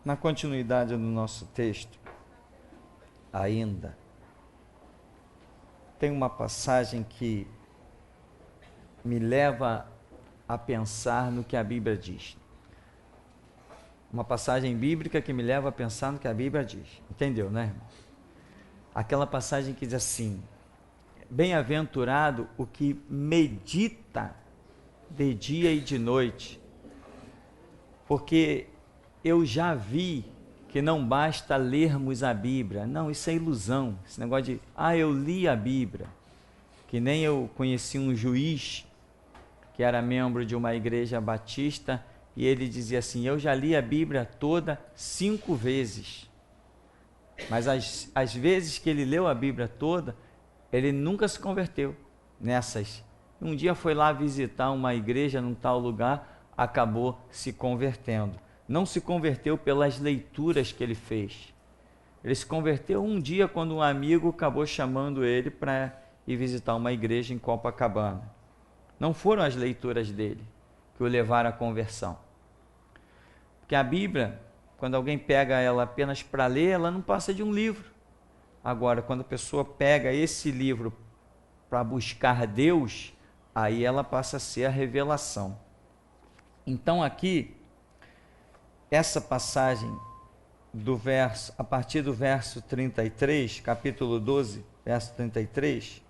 Na continuidade do nosso texto, ainda, tem uma passagem que me leva a pensar no que a Bíblia diz. Uma passagem bíblica que me leva a pensar no que a Bíblia diz. Entendeu, né, irmão? Aquela passagem que diz assim: bem-aventurado o que medita de dia e de noite, porque eu já vi que não basta lermos a Bíblia. Não, isso é ilusão. Esse negócio de, eu li a Bíblia. Que nem eu conheci um juiz que era membro de uma igreja batista e ele dizia assim: eu já li a Bíblia toda 5 vezes. Mas as vezes que ele leu a Bíblia toda, ele nunca se converteu nessas. Um dia foi lá visitar uma igreja num tal lugar, acabou se convertendo. Não se converteu pelas leituras que ele fez. Ele se converteu um dia quando um amigo acabou chamando ele para ir visitar uma igreja em Copacabana. Não foram as leituras dele que o levaram à conversão. Porque a Bíblia, quando alguém pega ela apenas para ler, ela não passa de um livro. Agora, quando a pessoa pega esse livro para buscar Deus, aí ela passa a ser a revelação. Então aqui, essa passagem do verso, a partir do verso 33, capítulo 12, verso 33,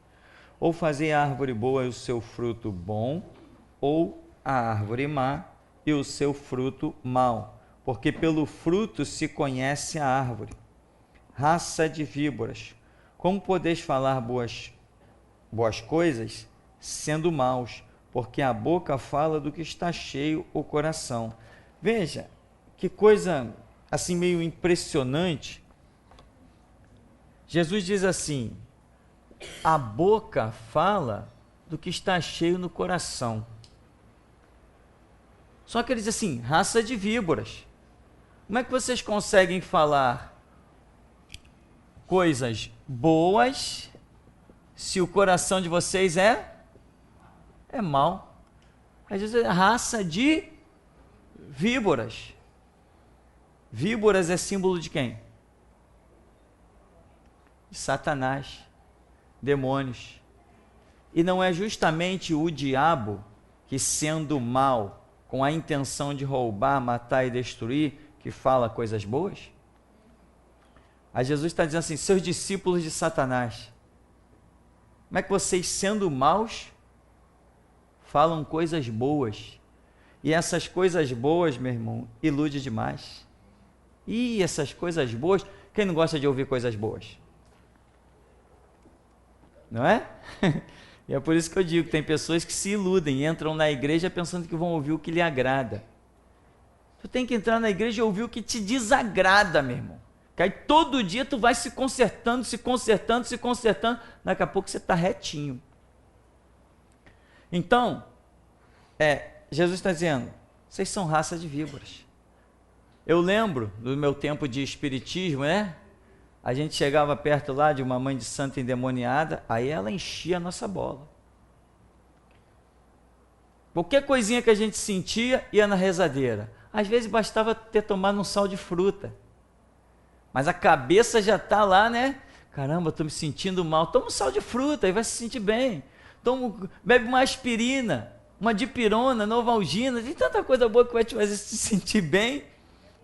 ou fazer a árvore boa e o seu fruto bom, ou a árvore má e o seu fruto mau, porque pelo fruto se conhece a árvore. Raça de víboras, como podeis falar boas coisas, sendo maus, porque a boca fala do que está cheio o coração. Veja, que coisa assim meio impressionante. Jesus diz assim: a boca fala do que está cheio no coração. Só que ele diz assim: raça de víboras. Como é que vocês conseguem falar coisas boas se o coração de vocês é mau? Às vezes é raça de víboras. Víboras é símbolo de quem? De Satanás, demônios. E não é justamente o diabo que, sendo mau, com a intenção de roubar, matar e destruir, que fala coisas boas? Aí Jesus está dizendo assim: seus discípulos de Satanás, como é que vocês, sendo maus, falam coisas boas? E essas coisas boas, meu irmão, ilude demais. E essas coisas boas, quem não gosta de ouvir coisas boas? Não é? E é por isso que eu digo que tem pessoas que se iludem, entram na igreja pensando que vão ouvir o que lhe agrada. Tu tem que entrar na igreja e ouvir o que te desagrada, meu irmão. Que aí todo dia tu vai se consertando, daqui a pouco você está retinho. Então, Jesus está dizendo: vocês são raça de víboras. Eu lembro do meu tempo de espiritismo, né? A gente chegava perto lá de uma mãe de santo endemoniada, aí ela enchia a nossa bola. Qualquer coisinha que a gente sentia, ia na rezadeira. Às vezes bastava ter tomado um sal de fruta. Mas a cabeça já está lá, né? Caramba, estou me sentindo mal. Toma um sal de fruta, aí vai se sentir bem. Bebe uma aspirina, uma dipirona, novalgina. Tem tanta coisa boa que vai te fazer se sentir bem.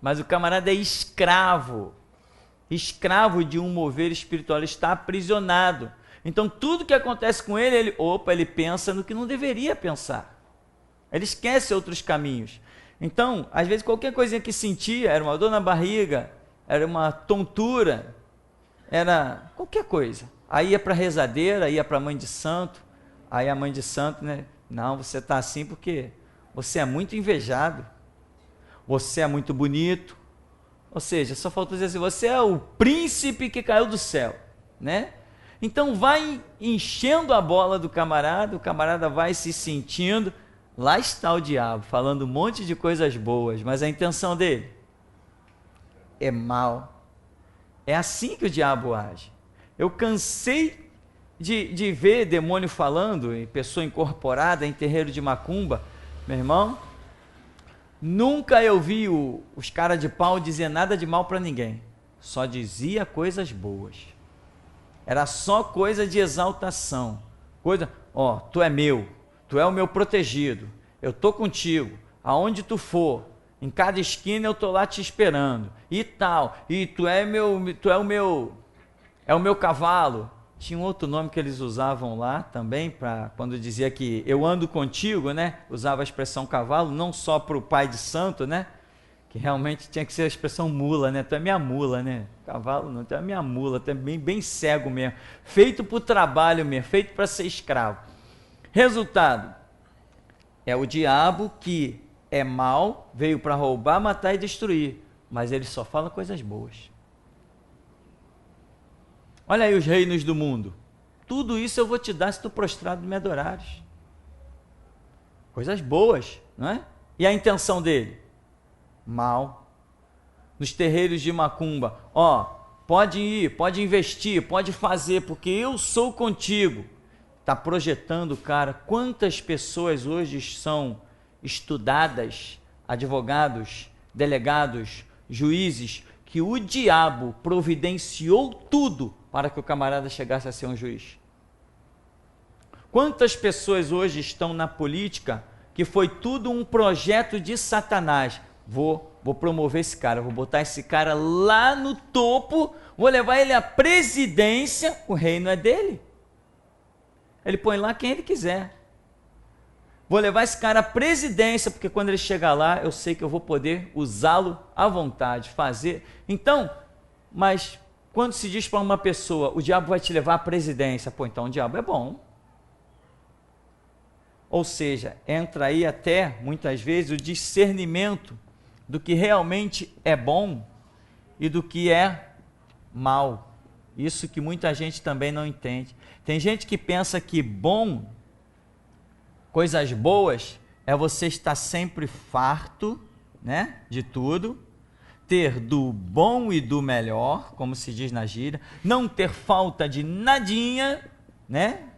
Mas o camarada é escravo de um mover espiritual, ele está aprisionado. Então tudo que acontece com ele, ele pensa no que não deveria pensar. Ele esquece outros caminhos. Então, às vezes qualquer coisinha que sentia, era uma dor na barriga, era uma tontura, era qualquer coisa. Aí ia para a rezadeira, ia para a mãe de santo, aí a mãe de santo, né? Não, você está assim porque você é muito invejado. Você é muito bonito, ou seja, só faltou dizer assim: você é o príncipe que caiu do céu, né? Então vai enchendo a bola do camarada, o camarada vai se sentindo, lá está o diabo, falando um monte de coisas boas, mas a intenção dele é mal. É assim que o diabo age. Eu cansei de ver demônio falando, em pessoa incorporada, em terreiro de macumba, meu irmão. Nunca eu vi os caras de pau dizer nada de mal para ninguém. Só dizia coisas boas. Era só coisa de exaltação. Coisa, ó, tu é meu, tu é o meu protegido, eu tô contigo, aonde tu for, em cada esquina eu tô lá te esperando, e tal, e tu é o meu cavalo. Tinha um outro nome que eles usavam lá também, para quando dizia que eu ando contigo, né? Usava a expressão cavalo, não só para o pai de santo, né? Que realmente tinha que ser a expressão mula, né? Tu é minha mula, né? Cavalo não, tu é minha mula, tu é bem cego mesmo. Feito para o trabalho mesmo, feito para ser escravo. Resultado, é o diabo que é mau, veio para roubar, matar e destruir, mas ele só fala coisas boas. Olha aí os reinos do mundo. Tudo isso eu vou te dar se tu prostrado me adorares. Coisas boas, não é? E a intenção dele? Mal. Nos terreiros de macumba, ó, pode ir, pode investir, pode fazer, porque eu sou contigo. Está projetando, cara, quantas pessoas hoje são estudadas, advogados, delegados, juízes, que o diabo providenciou tudo para que o camarada chegasse a ser um juiz. Quantas pessoas hoje estão na política que foi tudo um projeto de Satanás? Vou promover esse cara, vou botar esse cara lá no topo, vou levar ele à presidência, o reino é dele. Ele põe lá quem ele quiser. Vou levar esse cara à presidência, porque quando ele chegar lá, eu sei que eu vou poder usá-lo à vontade, fazer. Então, mas quando se diz para uma pessoa, o diabo vai te levar à presidência, pô, então o diabo é bom. Ou seja, entra aí até, muitas vezes, o discernimento do que realmente é bom e do que é mal. Isso que muita gente também não entende. Tem gente que pensa que bom, coisas boas, é você estar sempre farto, né, de tudo, ter do bom e do melhor, como se diz na gíria, não ter falta de nadinha, né,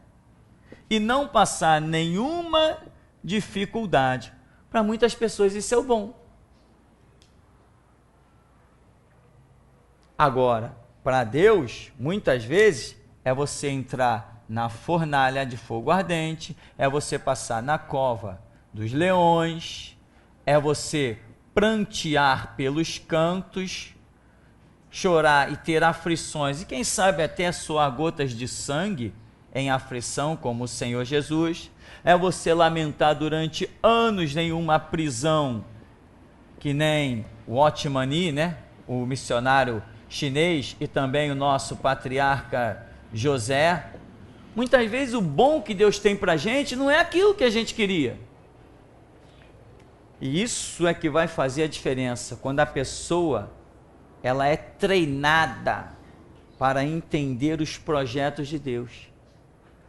e não passar nenhuma dificuldade. Para muitas pessoas isso é o bom. Agora, para Deus, muitas vezes, é você entrar na fornalha de fogo ardente, é você passar na cova dos leões, é você prantear pelos cantos, chorar e ter aflições, e quem sabe até suar gotas de sangue em aflição, como o Senhor Jesus, é você lamentar durante anos em uma prisão, que nem o Watchman Nee, né? O missionário chinês, e também o nosso patriarca José. Muitas vezes o bom que Deus tem para a gente não é aquilo que a gente queria. E isso é que vai fazer a diferença, quando a pessoa ela é treinada para entender os projetos de Deus.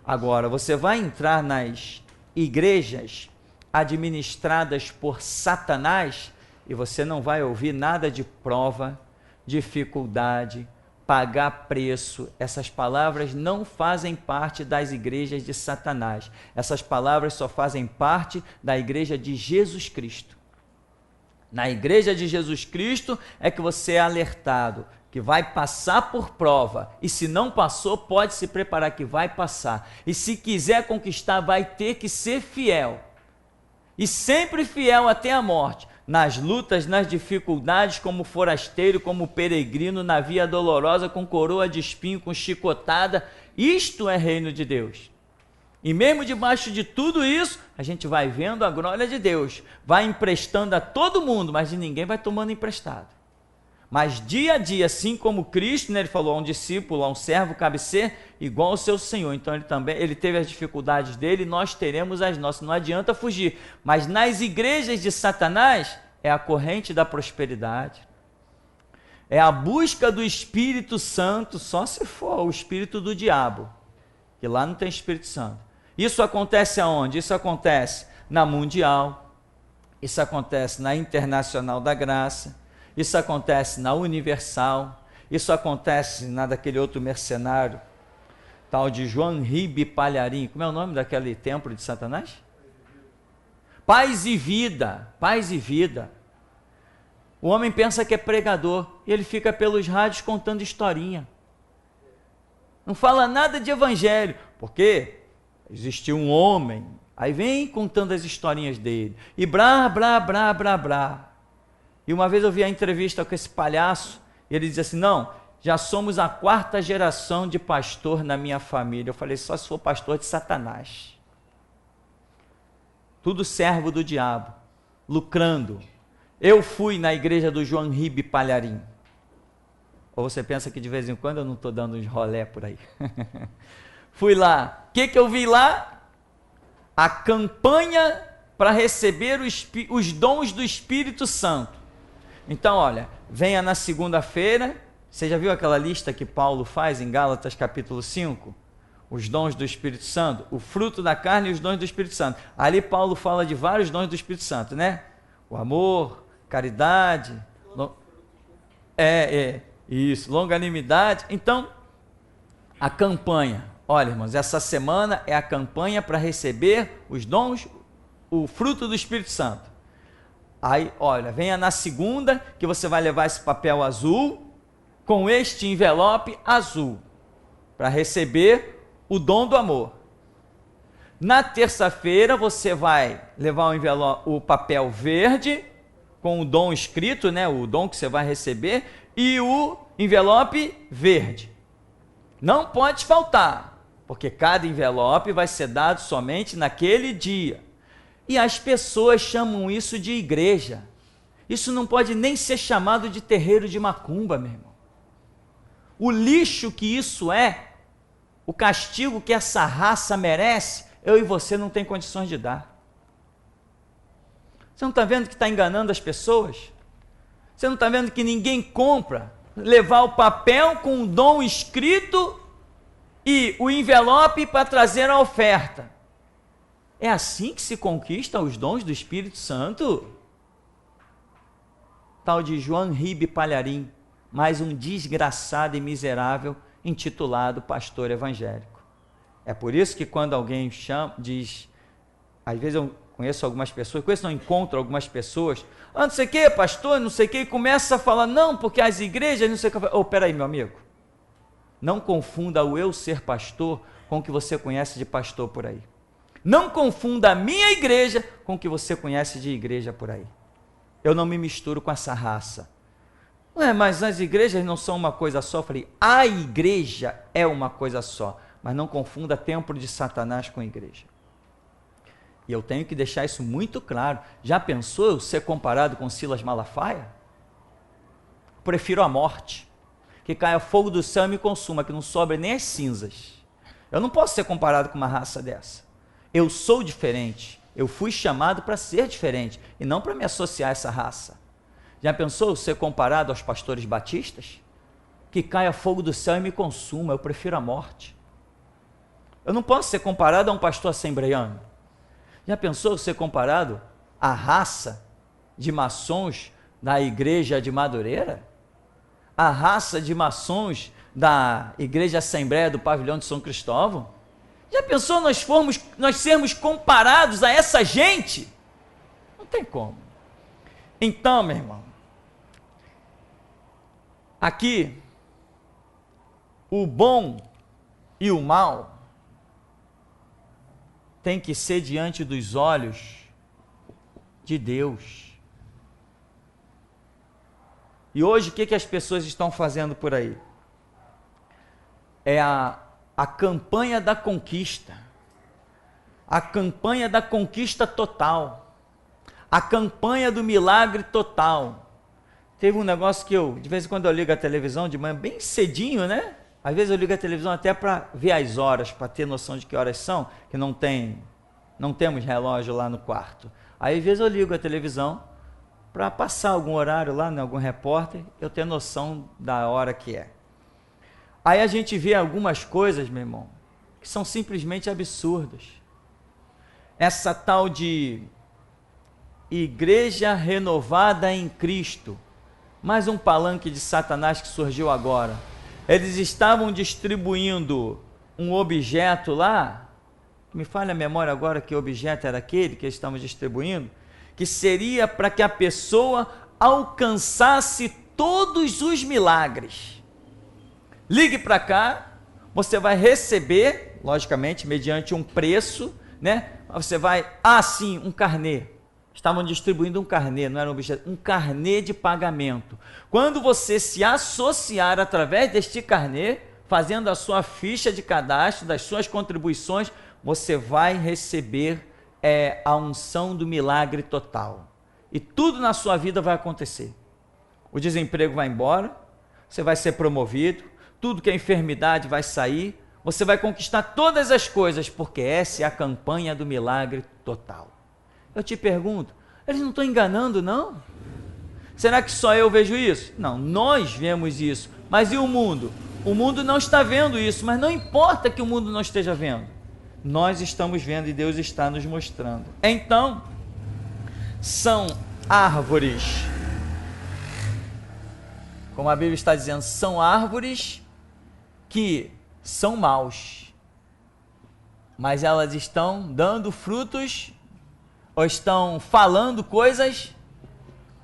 Agora, você vai entrar nas igrejas administradas por Satanás e você não vai ouvir nada de prova, dificuldade, pagar preço. Essas palavras não fazem parte das igrejas de Satanás. Essas palavras só fazem parte da igreja de Jesus Cristo. Na igreja de Jesus Cristo é que você é alertado, que vai passar por prova, e se não passou, pode se preparar que vai passar, e se quiser conquistar, vai ter que ser fiel, e sempre fiel até a morte, nas lutas, nas dificuldades, como forasteiro, como peregrino, na via dolorosa, com coroa de espinho, com chicotada. Isto é reino de Deus. E mesmo debaixo de tudo isso, a gente vai vendo a glória de Deus, vai emprestando a todo mundo, mas de ninguém vai tomando emprestado. Mas dia a dia, assim como Cristo, né, ele falou a um discípulo, a um servo, cabe ser igual ao seu Senhor. Então ele teve as dificuldades dele, nós teremos as nossas, não adianta fugir. Mas nas igrejas de Satanás, é a corrente da prosperidade, é a busca do Espírito Santo, só se for o Espírito do diabo, que lá não tem Espírito Santo. Isso acontece aonde? Isso acontece na Mundial, isso acontece na Internacional da Graça, isso acontece na Universal, isso acontece na daquele outro mercenário, tal de João Ribe Palharim. Como é o nome daquele templo de Satanás? Paz e vida, paz e vida. O homem pensa que é pregador e ele fica pelos rádios contando historinha. Não fala nada de evangelho, porque existiu um homem, aí vem contando as historinhas dele, e blá, blá, blá, blá, blá. E uma vez eu vi a entrevista com esse palhaço, e ele dizia assim, não, já somos a 4ª geração de pastor na minha família. Eu falei, só se for pastor de Satanás. Tudo servo do diabo, lucrando. Eu fui na igreja do João Ribe Palharim. Ou você pensa que de vez em quando eu não estou dando uns rolé por aí. Fui lá. O que eu vi lá? A campanha para receber os dons do Espírito Santo. Então, olha, venha na segunda-feira. Você já viu aquela lista que Paulo faz em Gálatas capítulo 5? Os dons do Espírito Santo, o fruto da carne e os dons do Espírito Santo. Ali Paulo fala de vários dons do Espírito Santo, né? O amor, caridade, isso, longanimidade. Então, a campanha, olha irmãos, essa semana é a campanha para receber os dons, o fruto do Espírito Santo. Aí, olha, venha na segunda que você vai levar esse papel azul com este envelope azul para receber o dom do amor. Na terça-feira você vai levar o envelope, o papel verde com o dom escrito, né, o dom que você vai receber, e o envelope verde. Não pode faltar, porque cada envelope vai ser dado somente naquele dia. E as pessoas chamam isso de igreja. Isso não pode nem ser chamado de terreiro de macumba, meu irmão. O lixo que isso é, o castigo que essa raça merece, eu e você não tem condições de dar. Você não está vendo que está enganando as pessoas? Você não está vendo que ninguém compra levar o papel com o dom escrito e o envelope para trazer a oferta? É assim que se conquista os dons do Espírito Santo? Tal de João Ribe Palharim, mais um desgraçado e miserável intitulado pastor evangélico. É por isso que quando alguém diz, às vezes eu conheço algumas pessoas, não encontro algumas pessoas, não sei o que, pastor, não sei o que, e começa a falar, não, porque as igrejas, não sei o que. Oh, peraí, meu amigo, não confunda o eu ser pastor com o que você conhece de pastor por aí. Não confunda a minha igreja com o que você conhece de igreja por aí. Eu não me misturo com essa raça. Mas as igrejas não são uma coisa só. Eu falei, a igreja é uma coisa só, mas não confunda templo de Satanás com igreja. E eu tenho que deixar isso muito claro. Já pensou eu ser comparado com Silas Malafaia? Prefiro a morte, que caia fogo do céu e me consuma, que não sobre nem as cinzas. Eu não posso ser comparado com uma raça dessa. Eu sou diferente, eu fui chamado para ser diferente, e não para me associar a essa raça. Já pensou ser comparado aos pastores batistas? Que caia fogo do céu e me consuma, eu prefiro a morte. Eu não posso ser comparado a um pastor assembleiano. Já pensou ser comparado à raça de maçons da igreja de Madureira? A raça de maçons da igreja Assembleia do Pavilhão de São Cristóvão? Já pensou nós sermos comparados a essa gente? Não tem como. Então, meu irmão, aqui, o bom e o mal tem que ser diante dos olhos de Deus. E hoje o que as pessoas estão fazendo por aí? É a campanha da conquista. A campanha da conquista total. A campanha do milagre total. Teve um negócio que de vez em quando eu ligo a televisão de manhã, bem cedinho, né? Às vezes eu ligo a televisão até para ver as horas, para ter noção de que horas são, que não temos relógio lá no quarto. Aí às vezes eu ligo a televisão para passar algum horário lá, né, algum repórter, eu ter noção da hora que é. Aí a gente vê algumas coisas, meu irmão, que são simplesmente absurdas. Essa tal de Igreja Renovada em Cristo, mais um palanque de Satanás que surgiu agora. Eles estavam distribuindo um objeto lá, me falha a memória agora que objeto era aquele que estamos distribuindo, que seria para que a pessoa alcançasse todos os milagres. Ligue para cá, você vai receber, logicamente, mediante um preço, né? Você vai, sim, um carnê. Estavam distribuindo um carnê, não era um objeto, um carnê de pagamento. Quando você se associar através deste carnê, fazendo a sua ficha de cadastro, das suas contribuições, você vai receber a unção do milagre total. E tudo na sua vida vai acontecer. O desemprego vai embora, você vai ser promovido, tudo que é enfermidade vai sair, você vai conquistar todas as coisas, porque essa é a campanha do milagre total. Eu te pergunto, eles não estão enganando, não? Será que só eu vejo isso? Não, nós vemos isso. Mas e o mundo? O mundo não está vendo isso, mas não importa que o mundo não esteja vendo. Nós estamos vendo e Deus está nos mostrando. Então, são árvores, como a Bíblia está dizendo, são árvores que são maus, mas elas estão dando frutos ou estão falando coisas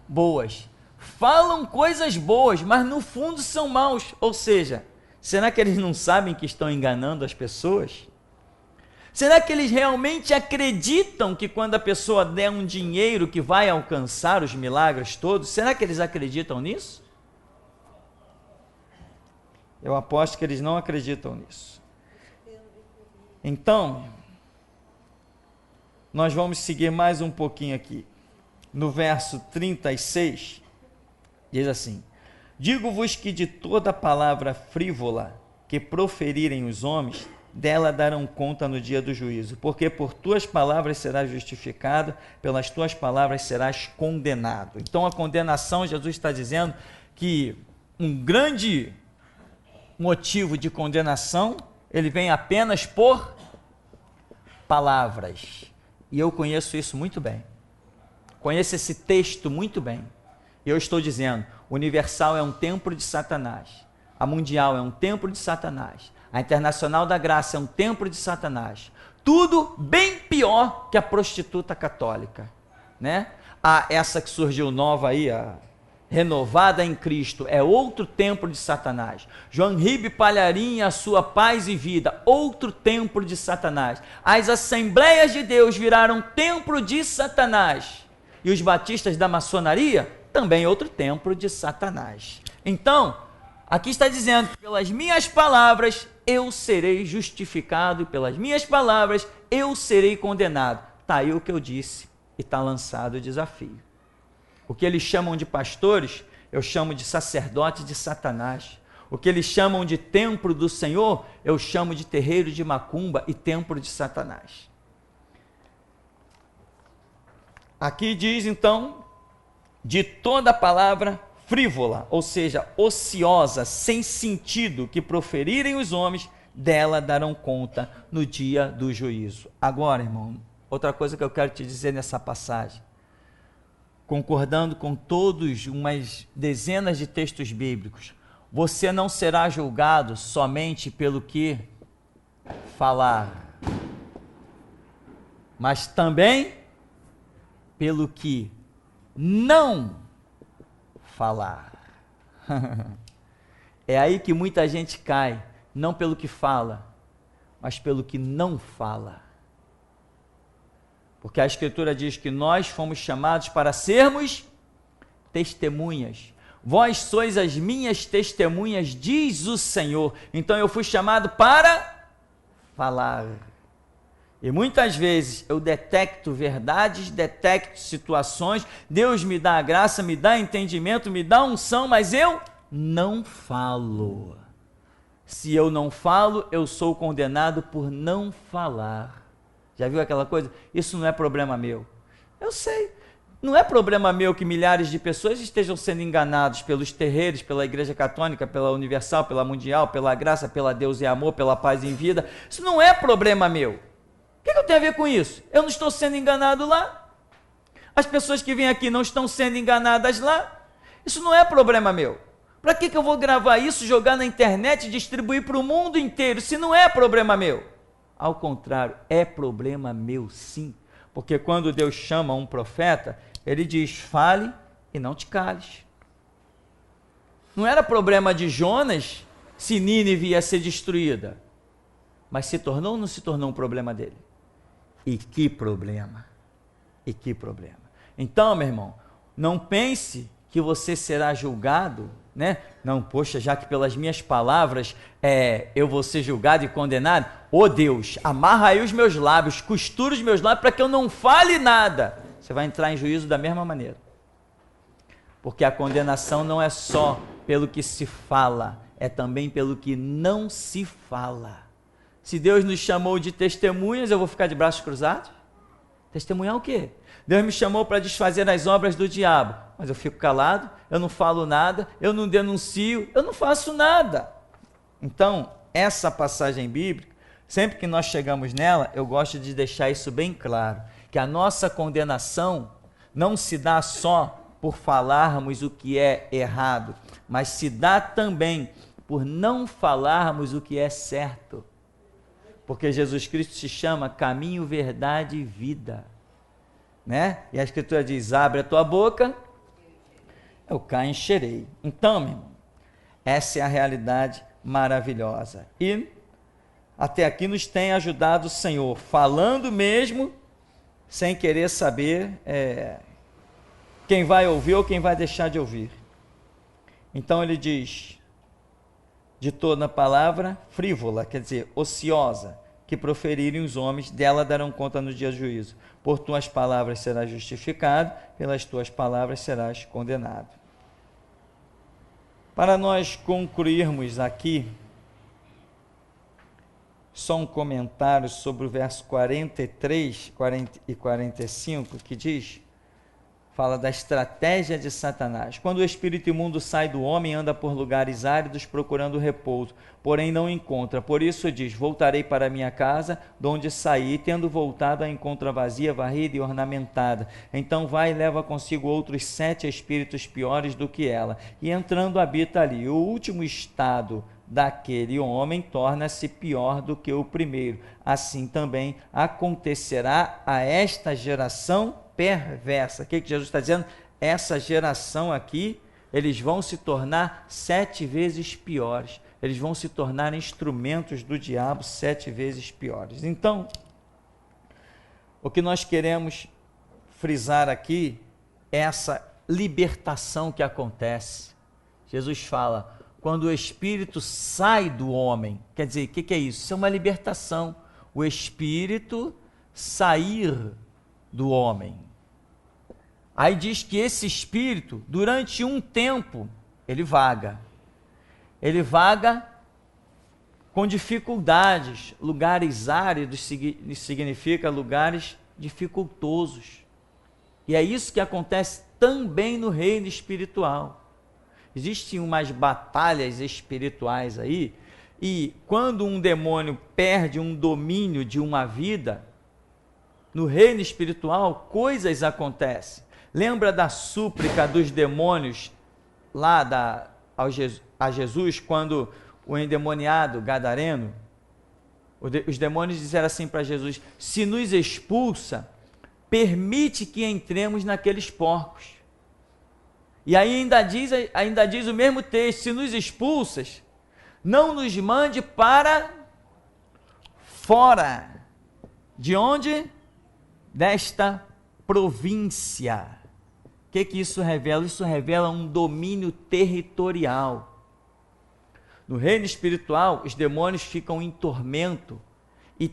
boas. Falam coisas boas, mas no fundo são maus. Ou seja, será que eles não sabem que estão enganando as pessoas? Será que eles realmente acreditam que quando a pessoa der um dinheiro que vai alcançar os milagres todos? Será que eles acreditam nisso? Eu aposto que eles não acreditam nisso. Então, nós vamos seguir mais um pouquinho aqui. No verso 36, diz assim: digo-vos que de toda palavra frívola que proferirem os homens, dela darão conta no dia do juízo, porque por tuas palavras serás justificado, pelas tuas palavras serás condenado. Então a condenação, Jesus está dizendo que um grande motivo de condenação, ele vem apenas por palavras. E eu conheço isso muito bem. Conheço esse texto muito bem. Eu estou dizendo, o Universal é um templo de Satanás. A Mundial é um templo de Satanás. A Internacional da Graça é um templo de Satanás. Tudo bem pior que a prostituta católica, né? Essa que surgiu nova aí, a Renovada em Cristo, é outro templo de Satanás. João Ribe Palharim, a sua paz e vida, outro templo de Satanás. As Assembleias de Deus viraram templo de Satanás. E os batistas da maçonaria, também outro templo de Satanás. Então, aqui está dizendo que pelas minhas palavras eu serei justificado e pelas minhas palavras eu serei condenado. Está aí o que eu disse e está lançado o desafio. O que eles chamam de pastores, eu chamo de sacerdote de Satanás. O que eles chamam de templo do Senhor, eu chamo de terreiro de macumba e templo de Satanás. Aqui diz então, de toda palavra frívola, ou seja, ociosa, sem sentido, que proferirem os homens, dela darão conta no dia do juízo. Agora, irmão, outra coisa que eu quero te dizer nessa passagem, concordando com todos, umas dezenas de textos bíblicos, você não será julgado somente pelo que falar, mas também pelo que não falar. É aí que muita gente cai, não pelo que fala, mas pelo que não fala. Porque a Escritura diz que nós fomos chamados para sermos testemunhas. Vós sois as minhas testemunhas, diz o Senhor. Então eu fui chamado para falar. E muitas vezes eu detecto verdades, detecto situações, Deus me dá a graça, me dá entendimento, me dá unção, mas eu não falo. Se eu não falo, eu sou condenado por não falar. Já viu aquela coisa? Isso não é problema meu. Eu sei. Não é problema meu que milhares de pessoas estejam sendo enganados pelos terreiros, pela Igreja Católica, pela Universal, pela Mundial, pela Graça, pela Deus e Amor, pela Paz em Vida. Isso não é problema meu. O que eu tenho a ver com isso? Eu não estou sendo enganado lá. As pessoas que vêm aqui não estão sendo enganadas lá. Isso não é problema meu. Para que eu vou gravar isso, jogar na internet e distribuir para o mundo inteiro, se não é problema meu? Ao contrário, é problema meu sim. Porque quando Deus chama um profeta, ele diz, fale e não te cales. Não era problema de Jonas se Nínive ia ser destruída. Mas se tornou ou não se tornou um problema dele? E que problema! E que problema! Então, meu irmão, não pense que você será julgado, né? Não, poxa, já que pelas minhas palavras eu vou ser julgado e condenado. Ô Deus, amarra aí os meus lábios, costura os meus lábios para que eu não fale nada. Você vai entrar em juízo da mesma maneira. Porque a condenação não é só pelo que se fala, é também pelo que não se fala. Se Deus nos chamou de testemunhas, eu vou ficar de braços cruzados? Testemunhar o quê? Deus me chamou para desfazer as obras do diabo, mas eu fico calado, eu não falo nada, eu não denuncio, eu não faço nada. Então, essa passagem bíblica, sempre que nós chegamos nela, eu gosto de deixar isso bem claro, que a nossa condenação não se dá só por falarmos o que é errado, mas se dá também por não falarmos o que é certo. Porque Jesus Cristo se chama caminho, verdade e vida, né? E a Escritura diz, abre a tua boca, eu cá encherei. Então, meu irmão, essa é a realidade maravilhosa. E até aqui nos tem ajudado o Senhor, falando mesmo, sem querer saber quem vai ouvir ou quem vai deixar de ouvir. Então ele diz, de toda palavra frívola, quer dizer, ociosa, que proferirem os homens, dela darão conta no dia do juízo. Por tuas palavras serás justificado, pelas tuas palavras serás condenado. Para nós concluirmos aqui, só um comentário sobre o verso 43 e 45, que diz, fala da estratégia de Satanás. Quando o espírito imundo sai do homem, anda por lugares áridos procurando repouso, porém não encontra. Por isso diz, voltarei para minha casa, de onde saí, tendo voltado a encontra vazia, varrida e ornamentada. Então vai e leva consigo outros 7 espíritos piores do que ela, e entrando habita ali. O último estado daquele homem torna-se pior do que o primeiro. Assim também acontecerá a esta geração perversa. O que Jesus está dizendo? Essa geração aqui, eles vão se tornar 7 vezes piores. Eles vão se tornar instrumentos do diabo 7 vezes piores. Então, o que nós queremos frisar aqui é essa libertação que acontece. Jesus fala, quando o espírito sai do homem, quer dizer, o que é isso? Isso é uma libertação. O espírito sair do homem. Aí diz que esse espírito, durante um tempo, ele vaga. Ele vaga com dificuldades. Lugares áridos significa lugares dificultosos. E é isso que acontece também no reino espiritual. Existem umas batalhas espirituais aí, e quando um demônio perde um domínio de uma vida, no reino espiritual, coisas acontecem. Lembra da súplica dos demônios lá a Jesus, quando o endemoniado gadareno, os demônios disseram assim para Jesus, se nos expulsa, permite que entremos naqueles porcos. E aí ainda diz o mesmo texto, se nos expulsas, não nos mande para fora. De onde? Desta província. O que isso revela? Isso revela um domínio territorial. No reino espiritual, os demônios ficam em tormento e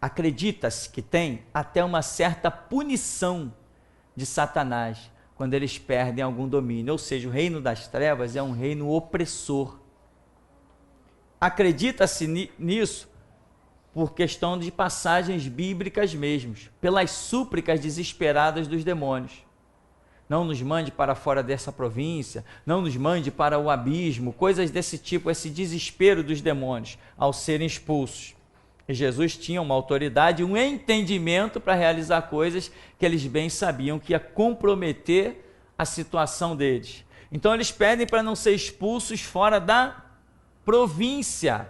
acredita-se que tem até uma certa punição de Satanás quando eles perdem algum domínio. Ou seja, o reino das trevas é um reino opressor. Acredita-se nisso por questão de passagens bíblicas mesmos, pelas súplicas desesperadas dos demônios. Não nos mande para fora dessa província, não nos mande para o abismo, coisas desse tipo, esse desespero dos demônios ao serem expulsos. E Jesus tinha uma autoridade, um entendimento para realizar coisas que eles bem sabiam que ia comprometer a situação deles. Então eles pedem para não ser expulsos fora da província.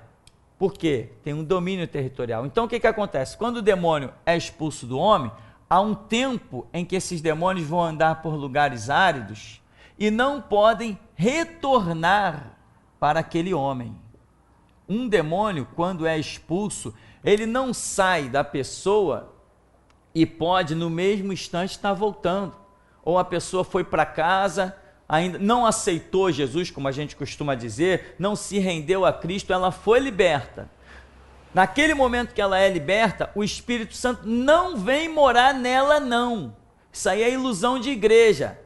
Por quê? Tem um domínio territorial. Então o que acontece? Quando o demônio é expulso do homem, há um tempo em que esses demônios vão andar por lugares áridos e não podem retornar para aquele homem. Um demônio, quando é expulso, ele não sai da pessoa e pode no mesmo instante estar voltando. Ou a pessoa foi para casa, ainda não aceitou Jesus, como a gente costuma dizer, não se rendeu a Cristo, ela foi liberta. Naquele momento que ela é liberta, o Espírito Santo não vem morar nela, não. Isso aí é ilusão de igreja.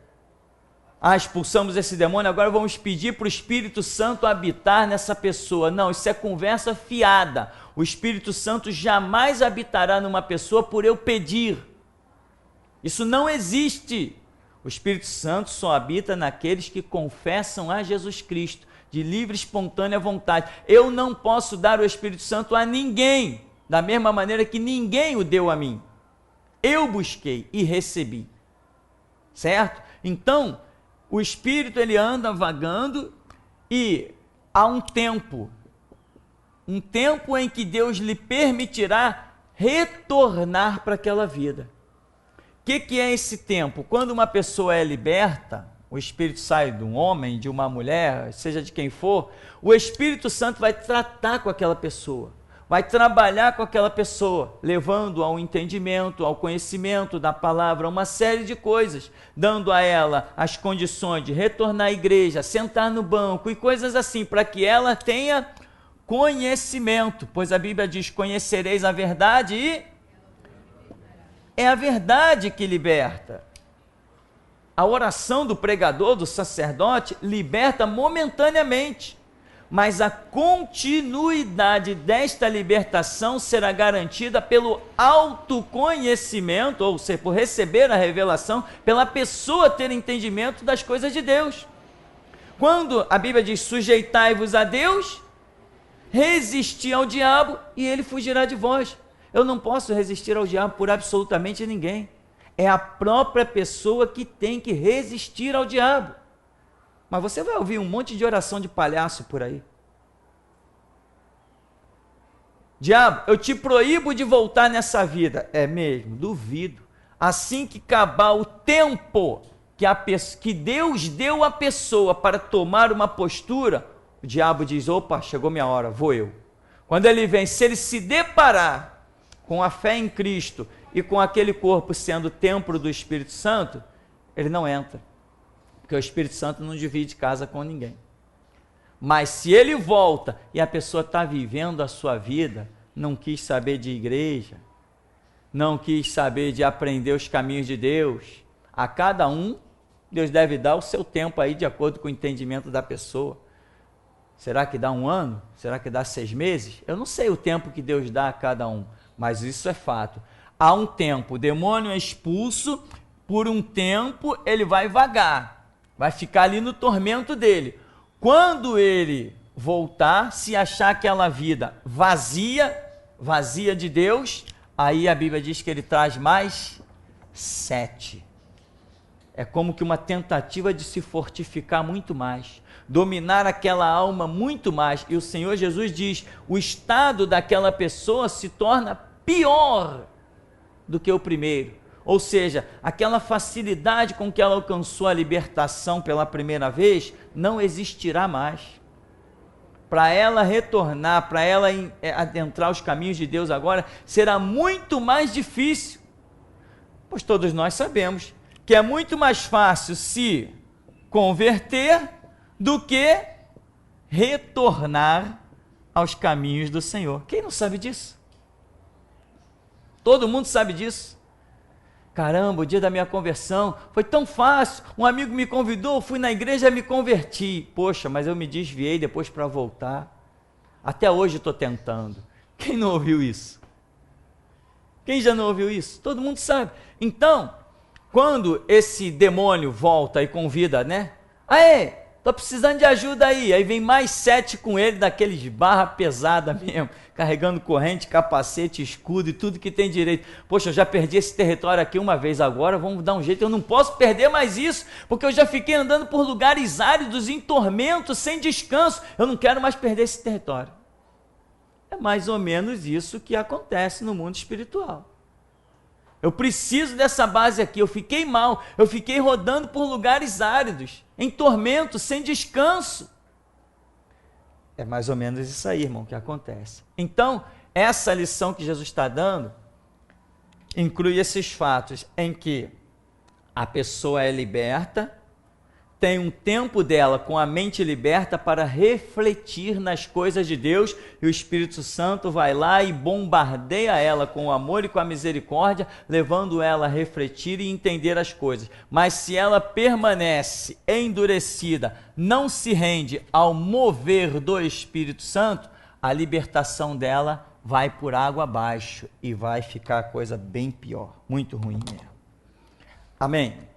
Expulsamos esse demônio, agora vamos pedir para o Espírito Santo habitar nessa pessoa. Não, isso é conversa fiada. O Espírito Santo jamais habitará numa pessoa por eu pedir. Isso não existe. O Espírito Santo só habita naqueles que confessam a Jesus Cristo, de livre e espontânea vontade. Eu não posso dar o Espírito Santo a ninguém, da mesma maneira que ninguém o deu a mim. Eu busquei e recebi. Certo? Então, o Espírito ele anda vagando e há um tempo em que Deus lhe permitirá retornar para aquela vida. O que é esse tempo? Quando uma pessoa é liberta, o Espírito sai de um homem, de uma mulher, seja de quem for, o Espírito Santo vai tratar com aquela pessoa, vai trabalhar com aquela pessoa, levando ao entendimento, ao conhecimento da palavra, uma série de coisas, dando a ela as condições de retornar à igreja, sentar no banco e coisas assim, para que ela tenha conhecimento, pois a Bíblia diz, conhecereis a verdade e é a verdade que liberta. A oração do pregador, do sacerdote, liberta momentaneamente, mas a continuidade desta libertação será garantida pelo autoconhecimento, ou seja, por receber a revelação, pela pessoa ter entendimento das coisas de Deus. Quando a Bíblia diz, sujeitai-vos a Deus, resisti ao diabo e ele fugirá de vós. Eu não posso resistir ao diabo por absolutamente ninguém. É a própria pessoa que tem que resistir ao diabo. Mas você vai ouvir um monte de oração de palhaço por aí. Diabo, eu te proíbo de voltar nessa vida. É mesmo? Duvido. Assim que acabar o tempo que Deus deu à pessoa para tomar uma postura, o diabo diz, opa, chegou minha hora, vou eu. Quando ele vem, se ele se deparar com a fé em Cristo e com aquele corpo sendo templo do Espírito Santo, ele não entra, porque o Espírito Santo não divide casa com ninguém. Mas se ele volta e a pessoa está vivendo a sua vida, não quis saber de igreja, não quis saber de aprender os caminhos de Deus, a cada um, Deus deve dar o seu tempo aí de acordo com o entendimento da pessoa. Será que dá 1 ano? Será que dá 6 meses? Eu não sei o tempo que Deus dá a cada um, mas isso é fato. Há um tempo, o demônio é expulso, por um tempo ele vai vagar, vai ficar ali no tormento dele. Quando ele voltar, se achar aquela vida vazia de Deus, aí a Bíblia diz que ele traz mais 7. É como que uma tentativa de se fortificar muito mais, dominar aquela alma muito mais. E o Senhor Jesus diz, o estado daquela pessoa se torna pior do que o primeiro. Ou seja, aquela facilidade com que ela alcançou a libertação pela primeira vez, não existirá mais. Para ela retornar, para ela adentrar os caminhos de Deus agora, será muito mais difícil. Pois todos nós sabemos que é muito mais fácil se converter do que retornar aos caminhos do Senhor. Quem não sabe disso? Todo mundo sabe disso. Caramba, o dia da minha conversão foi tão fácil, um amigo me convidou, fui na igreja e me converti. Poxa, mas eu me desviei depois para voltar. Até hoje estou tentando. Quem não ouviu isso? Quem já não ouviu isso? Todo mundo sabe. Então, quando esse demônio volta e convida, né? Aê, tô precisando de ajuda aí vem mais 7 com ele, daqueles barra pesada mesmo, carregando corrente, capacete, escudo e tudo que tem direito. Poxa, eu já perdi esse território aqui uma vez, agora vamos dar um jeito, eu não posso perder mais isso, porque eu já fiquei andando por lugares áridos, em tormento, sem descanso, eu não quero mais perder esse território. É mais ou menos isso que acontece no mundo espiritual. Eu preciso dessa base aqui, eu fiquei mal, eu fiquei rodando por lugares áridos, em tormento, sem descanso. É mais ou menos isso aí, irmão, que acontece. Então, essa lição que Jesus está dando inclui esses fatos em que a pessoa é liberta, tem um tempo dela com a mente liberta para refletir nas coisas de Deus, e o Espírito Santo vai lá e bombardeia ela com o amor e com a misericórdia, levando ela a refletir e entender as coisas. Mas se ela permanece endurecida, não se rende ao mover do Espírito Santo, a libertação dela vai por água abaixo e vai ficar a coisa bem pior, muito ruim mesmo. Amém?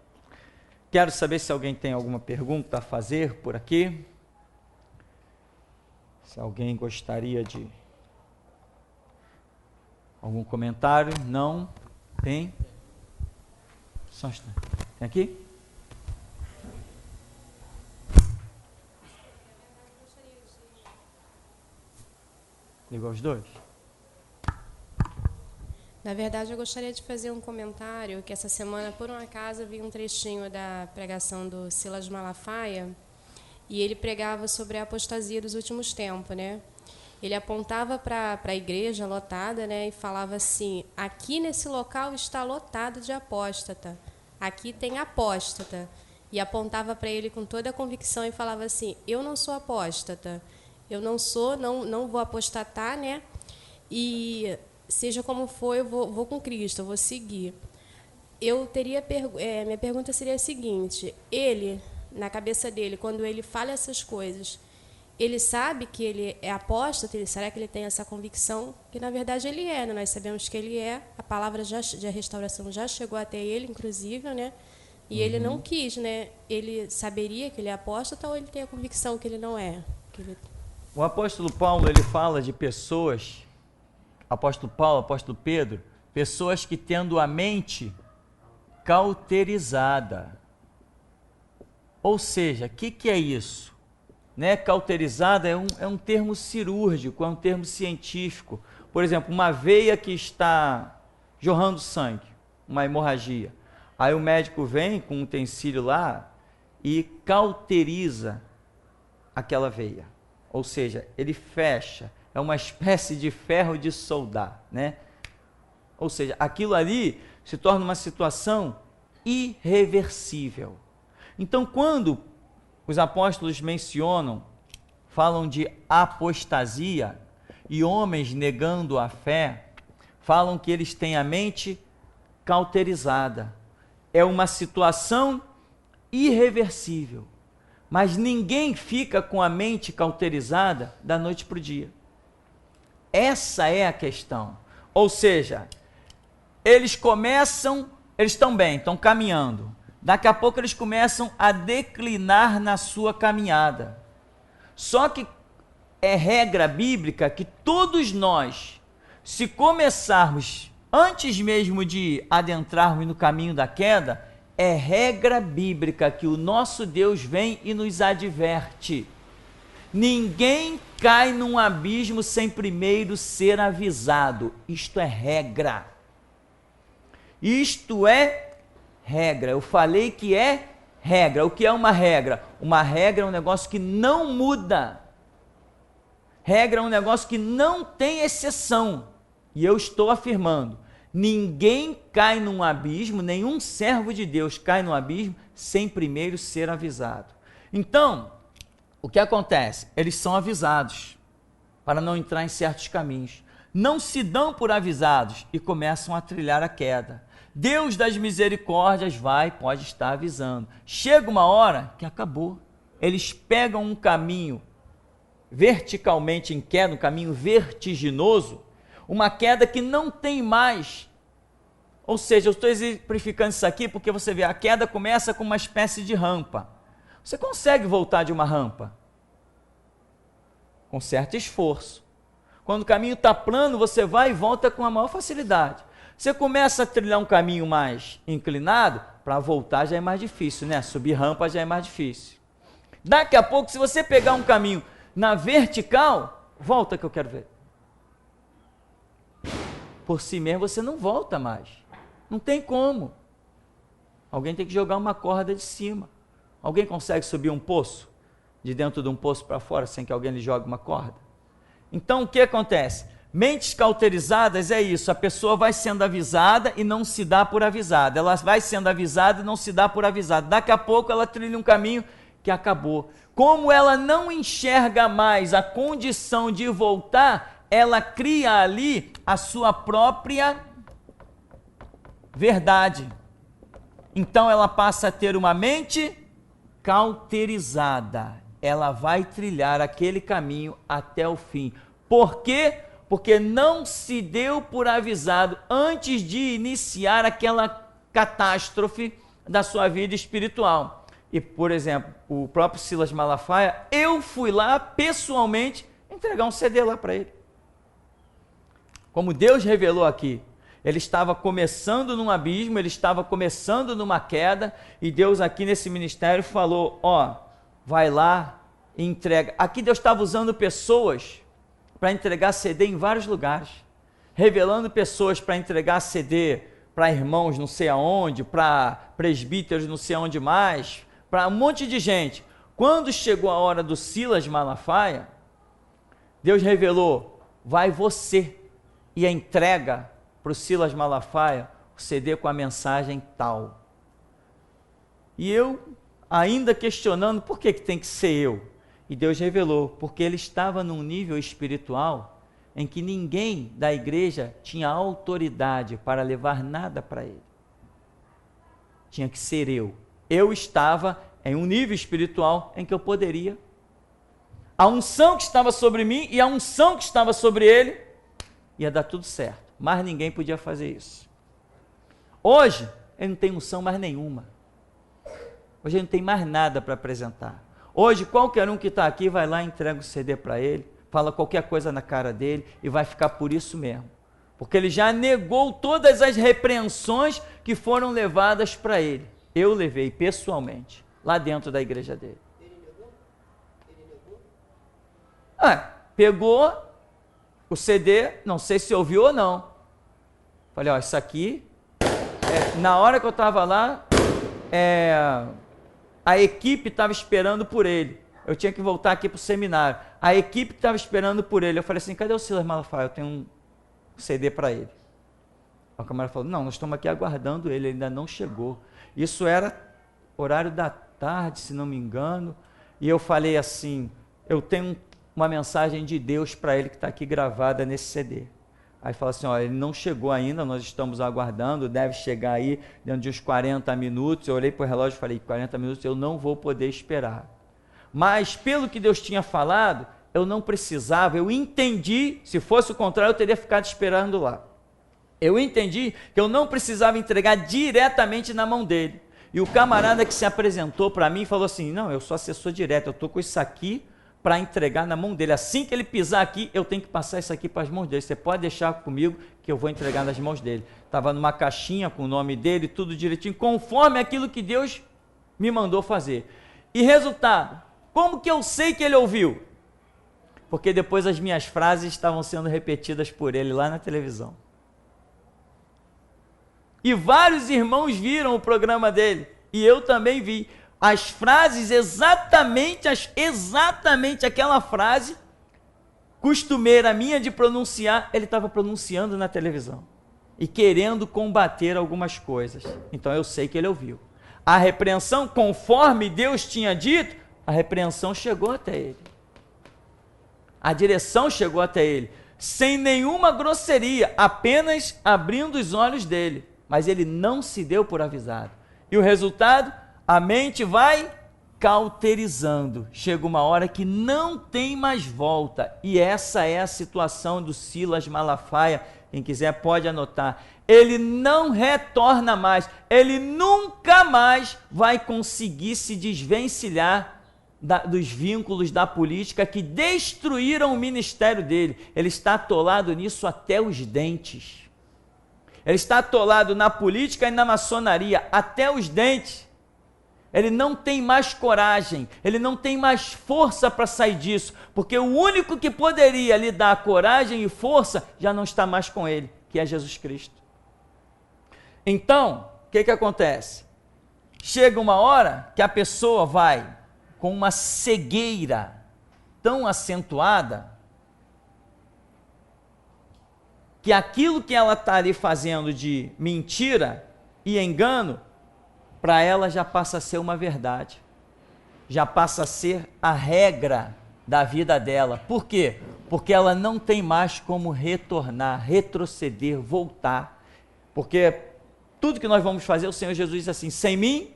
Quero saber se alguém tem alguma pergunta a fazer por aqui. Se alguém gostaria de algum comentário. Não? Tem? Só um instante. Tem aqui? Ligou os dois? Na verdade, eu gostaria de fazer um comentário que essa semana, por um acaso, eu vi um trechinho da pregação do Silas Malafaia e ele pregava sobre a apostasia dos últimos tempos, né? Ele apontava para a igreja lotada, né, e falava assim: aqui nesse local está lotado de apóstata, aqui tem apóstata. E apontava para ele com toda a convicção e falava assim: eu não sou apóstata, eu não vou apostatar, né? E seja como for, eu vou com Cristo, eu vou seguir. Minha pergunta seria a seguinte: ele, na cabeça dele, quando ele fala essas coisas, ele sabe que ele é apóstata? Será que ele tem essa convicção? Que na verdade ele é, né? Nós sabemos que ele é, a palavra de restauração já chegou até ele, inclusive, né? E ele não quis, né? Ele saberia que ele é apóstata ou ele tem a convicção que ele não é? O apóstolo Paulo, ele fala de pessoas, apóstolo Paulo, apóstolo Pedro, pessoas que tendo a mente cauterizada. Ou seja, o que é isso? Né? Cauterizada é um termo cirúrgico, é um termo científico. Por exemplo, uma veia que está jorrando sangue, uma hemorragia. Aí o médico vem com um utensílio lá e cauteriza aquela veia. Ou seja, ele fecha. É uma espécie de ferro de soldar, né? Ou seja, aquilo ali se torna uma situação irreversível. Então, quando os apóstolos falam de apostasia, e homens negando a fé, falam que eles têm a mente cauterizada. É uma situação irreversível. Mas ninguém fica com a mente cauterizada da noite para o dia. Essa é a questão. Ou seja, eles estão bem, estão caminhando. Daqui a pouco eles começam a declinar na sua caminhada. Só que é regra bíblica que todos nós, se começarmos antes mesmo de adentrarmos no caminho da queda, é regra bíblica que o nosso Deus vem e nos adverte. Ninguém cai num abismo sem primeiro ser avisado. Isto é regra. Isto é regra. Eu falei que é regra. O que é uma regra? Uma regra é um negócio que não muda. Regra é um negócio que não tem exceção. E eu estou afirmando: ninguém cai num abismo, nenhum servo de Deus cai num abismo sem primeiro ser avisado. Então, o que acontece? Eles são avisados para não entrar em certos caminhos. Não se dão por avisados e começam a trilhar a queda. Deus das misericórdias pode estar avisando. Chega uma hora que acabou. Eles pegam um caminho verticalmente em queda, um caminho vertiginoso, uma queda que não tem mais. Ou seja, eu estou exemplificando isso aqui porque você vê, a queda começa com uma espécie de rampa. Você consegue voltar de uma rampa? Com certo esforço. Quando o caminho está plano, você vai e volta com a maior facilidade. Você começa a trilhar um caminho mais inclinado, para voltar já é mais difícil, né? Subir rampa já é mais difícil. Daqui a pouco, se você pegar um caminho na vertical, volta que eu quero ver. por si mesmo, você não volta mais. Não tem como. Alguém tem que jogar uma corda de cima. Alguém consegue subir um poço? De dentro de um poço para fora, sem que alguém lhe jogue uma corda? Então, o que acontece? Mentes cauterizadas é isso, a pessoa vai sendo avisada e não se dá por avisada. Ela vai sendo avisada e não se dá por avisada. Daqui a pouco ela trilha um caminho que acabou. Como ela não enxerga mais a condição de voltar, ela cria ali a sua própria verdade. Então ela passa a ter uma mente cauterizada. Ela vai trilhar aquele caminho até o fim. Por quê? Porque não se deu por avisado antes de iniciar aquela catástrofe da sua vida espiritual. E, por exemplo, o próprio Silas Malafaia, eu fui lá pessoalmente entregar um CD lá para ele. Como Deus revelou aqui, ele estava começando num abismo, ele estava começando numa queda, e Deus aqui nesse ministério falou, ó, vai lá e entrega. Aqui Deus estava usando pessoas para entregar CD em vários lugares, revelando pessoas para entregar CD para irmãos não sei aonde, para presbíteros não sei aonde mais, para um monte de gente. Quando chegou a hora do Silas Malafaia, Deus revelou, vai você e entrega para o Silas Malafaia o CD com a mensagem tal. E eu, ainda questionando, por que tem que ser eu? E Deus revelou, porque ele estava num nível espiritual em que ninguém da igreja tinha autoridade para levar nada para ele. Tinha que ser eu. Eu estava em um nível espiritual em que eu poderia. A unção que estava sobre mim e a unção que estava sobre ele, ia dar tudo certo. Mas ninguém podia fazer isso. Hoje, ele não tem unção mais nenhuma. Hoje ele não tem mais nada para apresentar. Hoje, qualquer um que está aqui vai lá e entrega o CD para ele, fala qualquer coisa na cara dele e vai ficar por isso mesmo. Porque ele já negou todas as repreensões que foram levadas para ele. Eu levei pessoalmente, lá dentro da igreja dele. Ele negou? Pegou o CD, não sei se ouviu ou não. Falei, ó, isso aqui, na hora que eu estava lá, a equipe estava esperando por ele. Eu tinha que voltar aqui para o seminário. A equipe estava esperando por ele. Eu falei assim, cadê o Silas Malafaia? Eu tenho um CD para ele. A camarada falou, não, nós estamos aqui aguardando ele ainda não chegou. Isso era horário da tarde, se não me engano. E eu falei assim, eu tenho uma mensagem de Deus para ele que está aqui gravada nesse CD. Aí fala assim, ó, ele não chegou ainda, nós estamos aguardando, deve chegar aí dentro de uns 40 minutos. Eu olhei para o relógio e falei, 40 minutos eu não vou poder esperar. Mas pelo que Deus tinha falado, eu não precisava, eu entendi, se fosse o contrário eu teria ficado esperando lá. Eu entendi que eu não precisava entregar diretamente na mão dele. E o camarada que se apresentou para mim falou assim, não, eu sou assessor direto, eu estou com isso aqui para entregar na mão dele. Assim que ele pisar aqui, eu tenho que passar isso aqui para as mãos dele. Você pode deixar comigo que eu vou entregar nas mãos dele. Estava numa caixinha com o nome dele, tudo direitinho, conforme aquilo que Deus me mandou fazer. E resultado, como que eu sei que ele ouviu? Porque depois as minhas frases estavam sendo repetidas por ele lá na televisão. E vários irmãos viram o programa dele, e eu também vi. As frases, exatamente aquela frase costumeira minha de pronunciar, ele estava pronunciando na televisão e querendo combater algumas coisas. Então eu sei que ele ouviu. A repreensão, conforme Deus tinha dito, a repreensão chegou até ele. A direção chegou até ele, sem nenhuma grosseria, apenas abrindo os olhos dele. Mas ele não se deu por avisado. E o resultado? A mente vai cauterizando. Chega uma hora que não tem mais volta. E essa é a situação do Silas Malafaia. Quem quiser pode anotar. Ele não retorna mais. Ele nunca mais vai conseguir se desvencilhar dos vínculos da política que destruíram o ministério dele. Ele está atolado nisso até os dentes. Ele está atolado na política e na maçonaria até os dentes. Ele não tem mais coragem, ele não tem mais força para sair disso, porque o único que poderia lhe dar coragem e força já não está mais com ele, que é Jesus Cristo. Então, o que acontece? Chega uma hora que a pessoa vai com uma cegueira tão acentuada que aquilo que ela está ali fazendo de mentira e engano, para ela já passa a ser uma verdade, já passa a ser a regra da vida dela. Por quê? Porque ela não tem mais como retornar, retroceder, voltar. Porque tudo que nós vamos fazer, o Senhor Jesus diz assim: sem mim,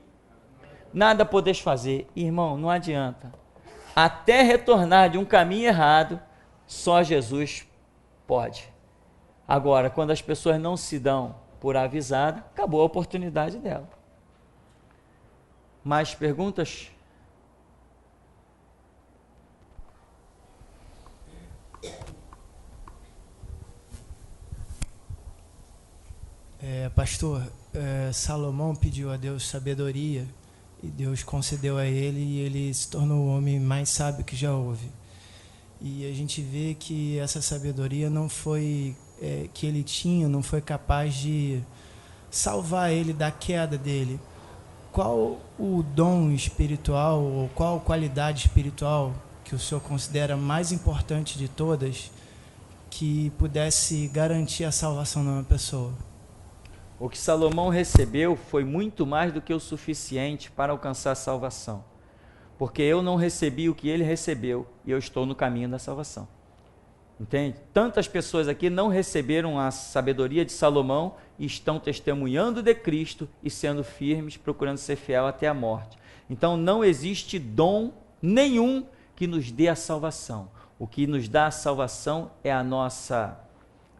nada podeis fazer. Irmão, não adianta. Até retornar de um caminho errado, só Jesus pode. Agora, quando as pessoas não se dão por avisada, acabou a oportunidade dela. Mais perguntas? Pastor, Salomão pediu a Deus sabedoria e Deus concedeu a ele e ele se tornou o homem mais sábio que já houve. E a gente vê que essa sabedoria não foi que ele tinha, não foi capaz de salvar ele da queda dele. Qual o dom espiritual ou qual qualidade espiritual que o senhor considera mais importante de todas que pudesse garantir a salvação de uma pessoa? O que Salomão recebeu foi muito mais do que o suficiente para alcançar a salvação. Porque eu não recebi o que ele recebeu e eu estou no caminho da salvação. Entende? Tantas pessoas aqui não receberam a sabedoria de Salomão e estão testemunhando de Cristo e sendo firmes, procurando ser fiel até a morte. Então não existe dom nenhum que nos dê a salvação. O que nos dá a salvação é a nossa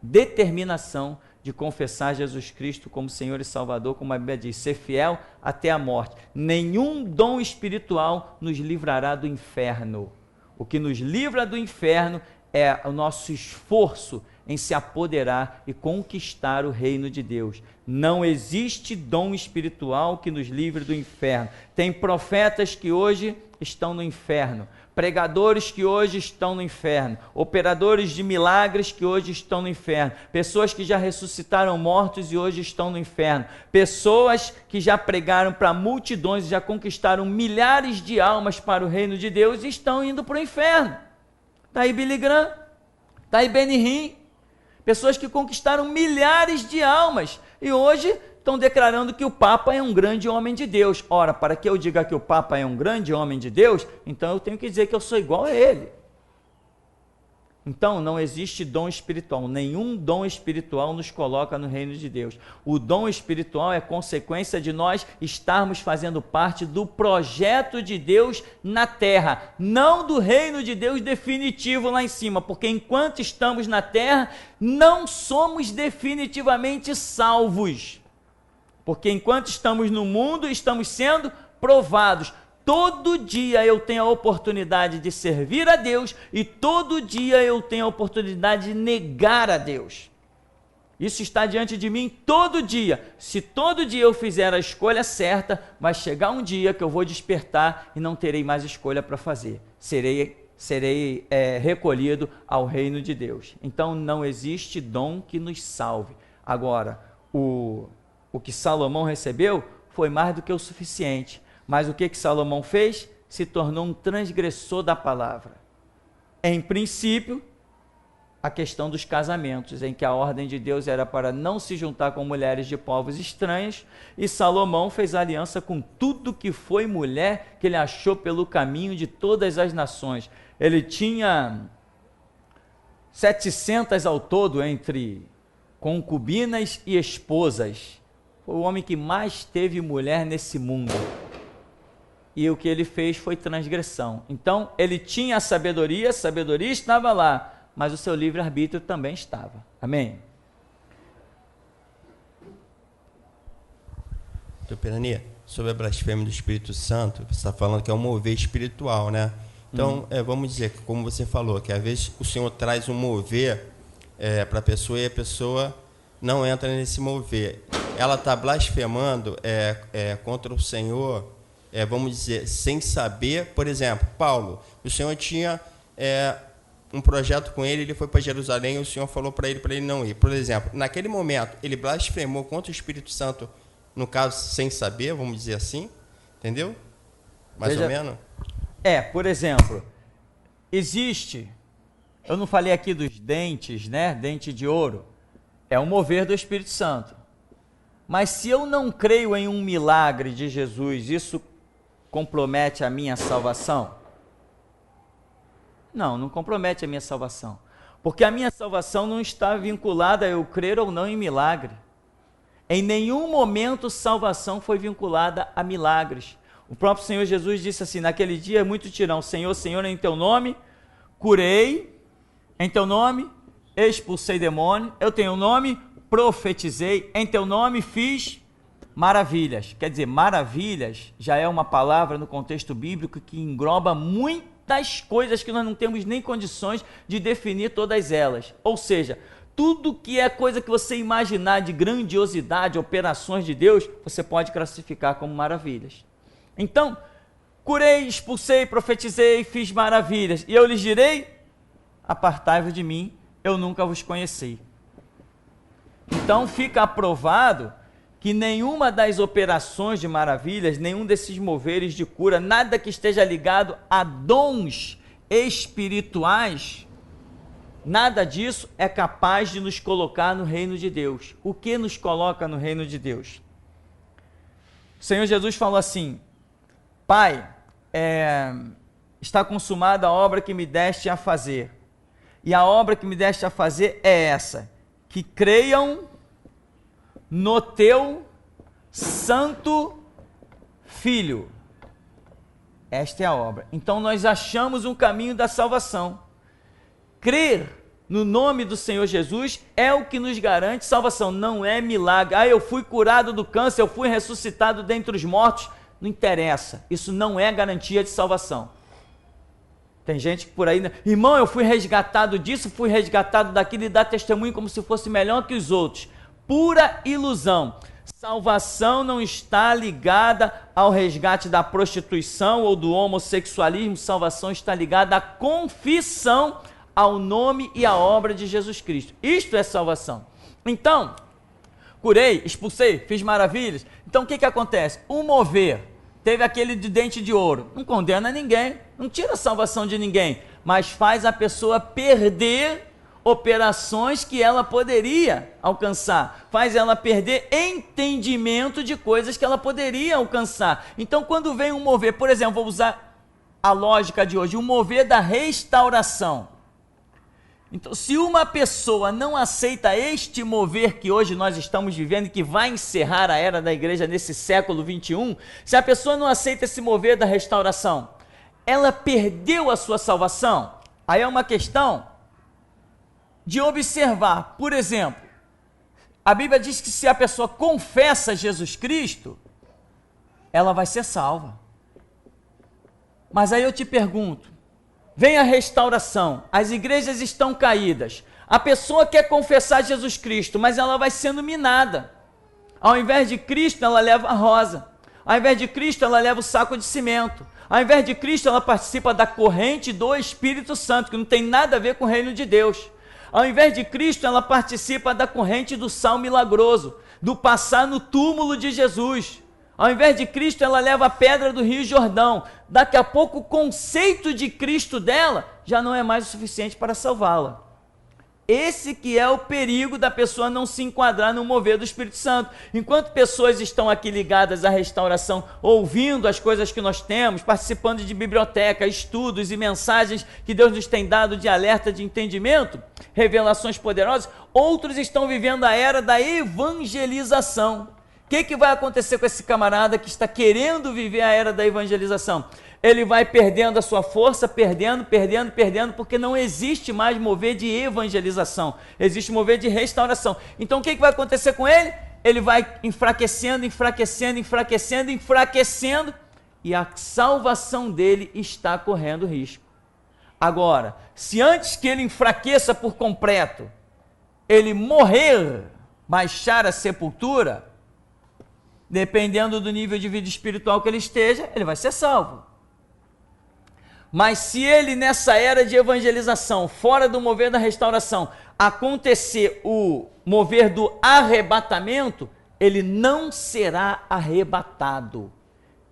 determinação de confessar Jesus Cristo como Senhor e Salvador, como a Bíblia diz, ser fiel até a morte. Nenhum dom espiritual nos livrará do inferno. O que nos livra do inferno é o nosso esforço em se apoderar e conquistar o reino de Deus. Não existe dom espiritual que nos livre do inferno. Tem profetas que hoje estão no inferno, pregadores que hoje estão no inferno, operadores de milagres que hoje estão no inferno, pessoas que já ressuscitaram mortos e hoje estão no inferno, pessoas que já pregaram para multidões e já conquistaram milhares de almas para o reino de Deus e estão indo para o inferno. Está aí Billy Graham, está aí Benny Hinn, pessoas que conquistaram milhares de almas e hoje estão declarando que o Papa é um grande homem de Deus. Ora, para que eu diga que o Papa é um grande homem de Deus, então eu tenho que dizer que eu sou igual a ele. Então, não existe dom espiritual. Nenhum dom espiritual nos coloca no reino de Deus. O dom espiritual é consequência de nós estarmos fazendo parte do projeto de Deus na terra, não do reino de Deus definitivo lá em cima, porque enquanto estamos na terra, não somos definitivamente salvos. Porque enquanto estamos no mundo, estamos sendo provados. Todo dia eu tenho a oportunidade de servir a Deus e todo dia eu tenho a oportunidade de negar a Deus. Isso está diante de mim todo dia. Se todo dia eu fizer a escolha certa, vai chegar um dia que eu vou despertar e não terei mais escolha para fazer. Serei recolhido ao reino de Deus. Então não existe dom que nos salve. Agora, o que Salomão recebeu foi mais do que o suficiente. Mas o que Salomão fez? Se tornou um transgressor da palavra. Em princípio, a questão dos casamentos, em que a ordem de Deus era para não se juntar com mulheres de povos estranhos, e Salomão fez aliança com tudo que foi mulher que ele achou pelo caminho de todas as nações. Ele tinha 700 ao todo entre concubinas e esposas. Foi o homem que mais teve mulher nesse mundo. E o que ele fez foi transgressão. Então, ele tinha a sabedoria estava lá, mas o seu livre-arbítrio também estava. Amém? Doutor Perani, sobre a blasfêmia do Espírito Santo, você está falando que é um mover espiritual, né? Então, vamos dizer, como você falou, que às vezes o Senhor traz um mover para a pessoa e a pessoa não entra nesse mover. Ela está blasfemando contra o Senhor, vamos dizer, sem saber. Por exemplo, Paulo, o Senhor tinha um projeto com ele, ele foi para Jerusalém e o Senhor falou para ele não ir. Por exemplo, naquele momento, ele blasfemou contra o Espírito Santo, no caso, sem saber, vamos dizer assim, entendeu? Mais ou menos? Por exemplo, existe, eu não falei aqui dos dentes, né? Dente de ouro, é um mover do Espírito Santo. Mas se eu não creio em um milagre de Jesus, isso compromete a minha salvação? Não, não compromete a minha salvação. Porque a minha salvação não está vinculada a eu crer ou não em milagre. Em nenhum momento salvação foi vinculada a milagres. O próprio Senhor Jesus disse assim, naquele dia muitos dirão, Senhor, Senhor, em teu nome curei, em teu nome expulsei demônio, eu tenho nome, profetizei, em teu nome fiz maravilhas. Quer dizer, maravilhas já é uma palavra no contexto bíblico que engloba muitas coisas que nós não temos nem condições de definir todas elas. Ou seja, tudo que é coisa que você imaginar de grandiosidade, operações de Deus, você pode classificar como maravilhas. Então, curei, expulsei, profetizei, fiz maravilhas. E eu lhes direi, apartai-vos de mim, eu nunca vos conheci. Então fica aprovado que nenhuma das operações de maravilhas, nenhum desses moveres de cura, nada que esteja ligado a dons espirituais, nada disso é capaz de nos colocar no reino de Deus. O que nos coloca no reino de Deus? O Senhor Jesus falou assim, Pai, está consumada a obra que me deste a fazer. E a obra que me deste a fazer é essa, que creiam no teu santo Filho. Esta é a obra. Então nós achamos um caminho da salvação. Crer no nome do Senhor Jesus é o que nos garante salvação, não é milagre. Eu fui curado do câncer, eu fui ressuscitado dentre os mortos. Não interessa, isso não é garantia de salvação. Tem gente que por aí, irmão, eu fui resgatado disso, fui resgatado daquilo e dá testemunho como se fosse melhor que os outros. Pura ilusão. Salvação não está ligada ao resgate da prostituição ou do homossexualismo, salvação está ligada à confissão ao nome e à obra de Jesus Cristo. Isto é salvação. Então, curei, expulsei, fiz maravilhas. Então o que acontece? O mover, teve aquele de dente de ouro, não condena ninguém, não tira a salvação de ninguém, mas faz a pessoa perder operações que ela poderia alcançar, faz ela perder entendimento de coisas que ela poderia alcançar. Então quando vem um mover, por exemplo, vou usar a lógica de hoje, um mover da restauração. Então, se uma pessoa não aceita este mover que hoje nós estamos vivendo e que vai encerrar a era da igreja nesse século 21, se a pessoa não aceita esse mover da restauração, ela perdeu a sua salvação? Aí é uma questão de observar. Por exemplo, a Bíblia diz que se a pessoa confessa Jesus Cristo, ela vai ser salva. Mas aí eu te pergunto, vem a restauração, as igrejas estão caídas, a pessoa quer confessar Jesus Cristo, mas ela vai sendo minada. Ao invés de Cristo, ela leva a rosa. Ao invés de Cristo, ela leva o saco de cimento. Ao invés de Cristo, ela participa da corrente do Espírito Santo, que não tem nada a ver com o reino de Deus. Ao invés de Cristo, ela participa da corrente do sal milagroso, do passar no túmulo de Jesus. Ao invés de Cristo, ela leva a pedra do Rio Jordão. Daqui a pouco, o conceito de Cristo dela já não é mais o suficiente para salvá-la. Esse que é o perigo da pessoa não se enquadrar no mover do Espírito Santo. Enquanto pessoas estão aqui ligadas à restauração, ouvindo as coisas que nós temos, participando de biblioteca, estudos e mensagens que Deus nos tem dado de alerta, de entendimento, revelações poderosas, outros estão vivendo a era da evangelização. O que vai acontecer com esse camarada que está querendo viver a era da evangelização? Ele vai perdendo a sua força, perdendo, porque não existe mais mover de evangelização, existe mover de restauração. Então o que vai acontecer com ele? Ele vai enfraquecendo, e a salvação dele está correndo risco. Agora, se antes que ele enfraqueça por completo, ele morrer, baixar a sepultura, dependendo do nível de vida espiritual que ele esteja, ele vai ser salvo. Mas se ele, nessa era de evangelização, fora do mover da restauração, acontecer o mover do arrebatamento, ele não será arrebatado.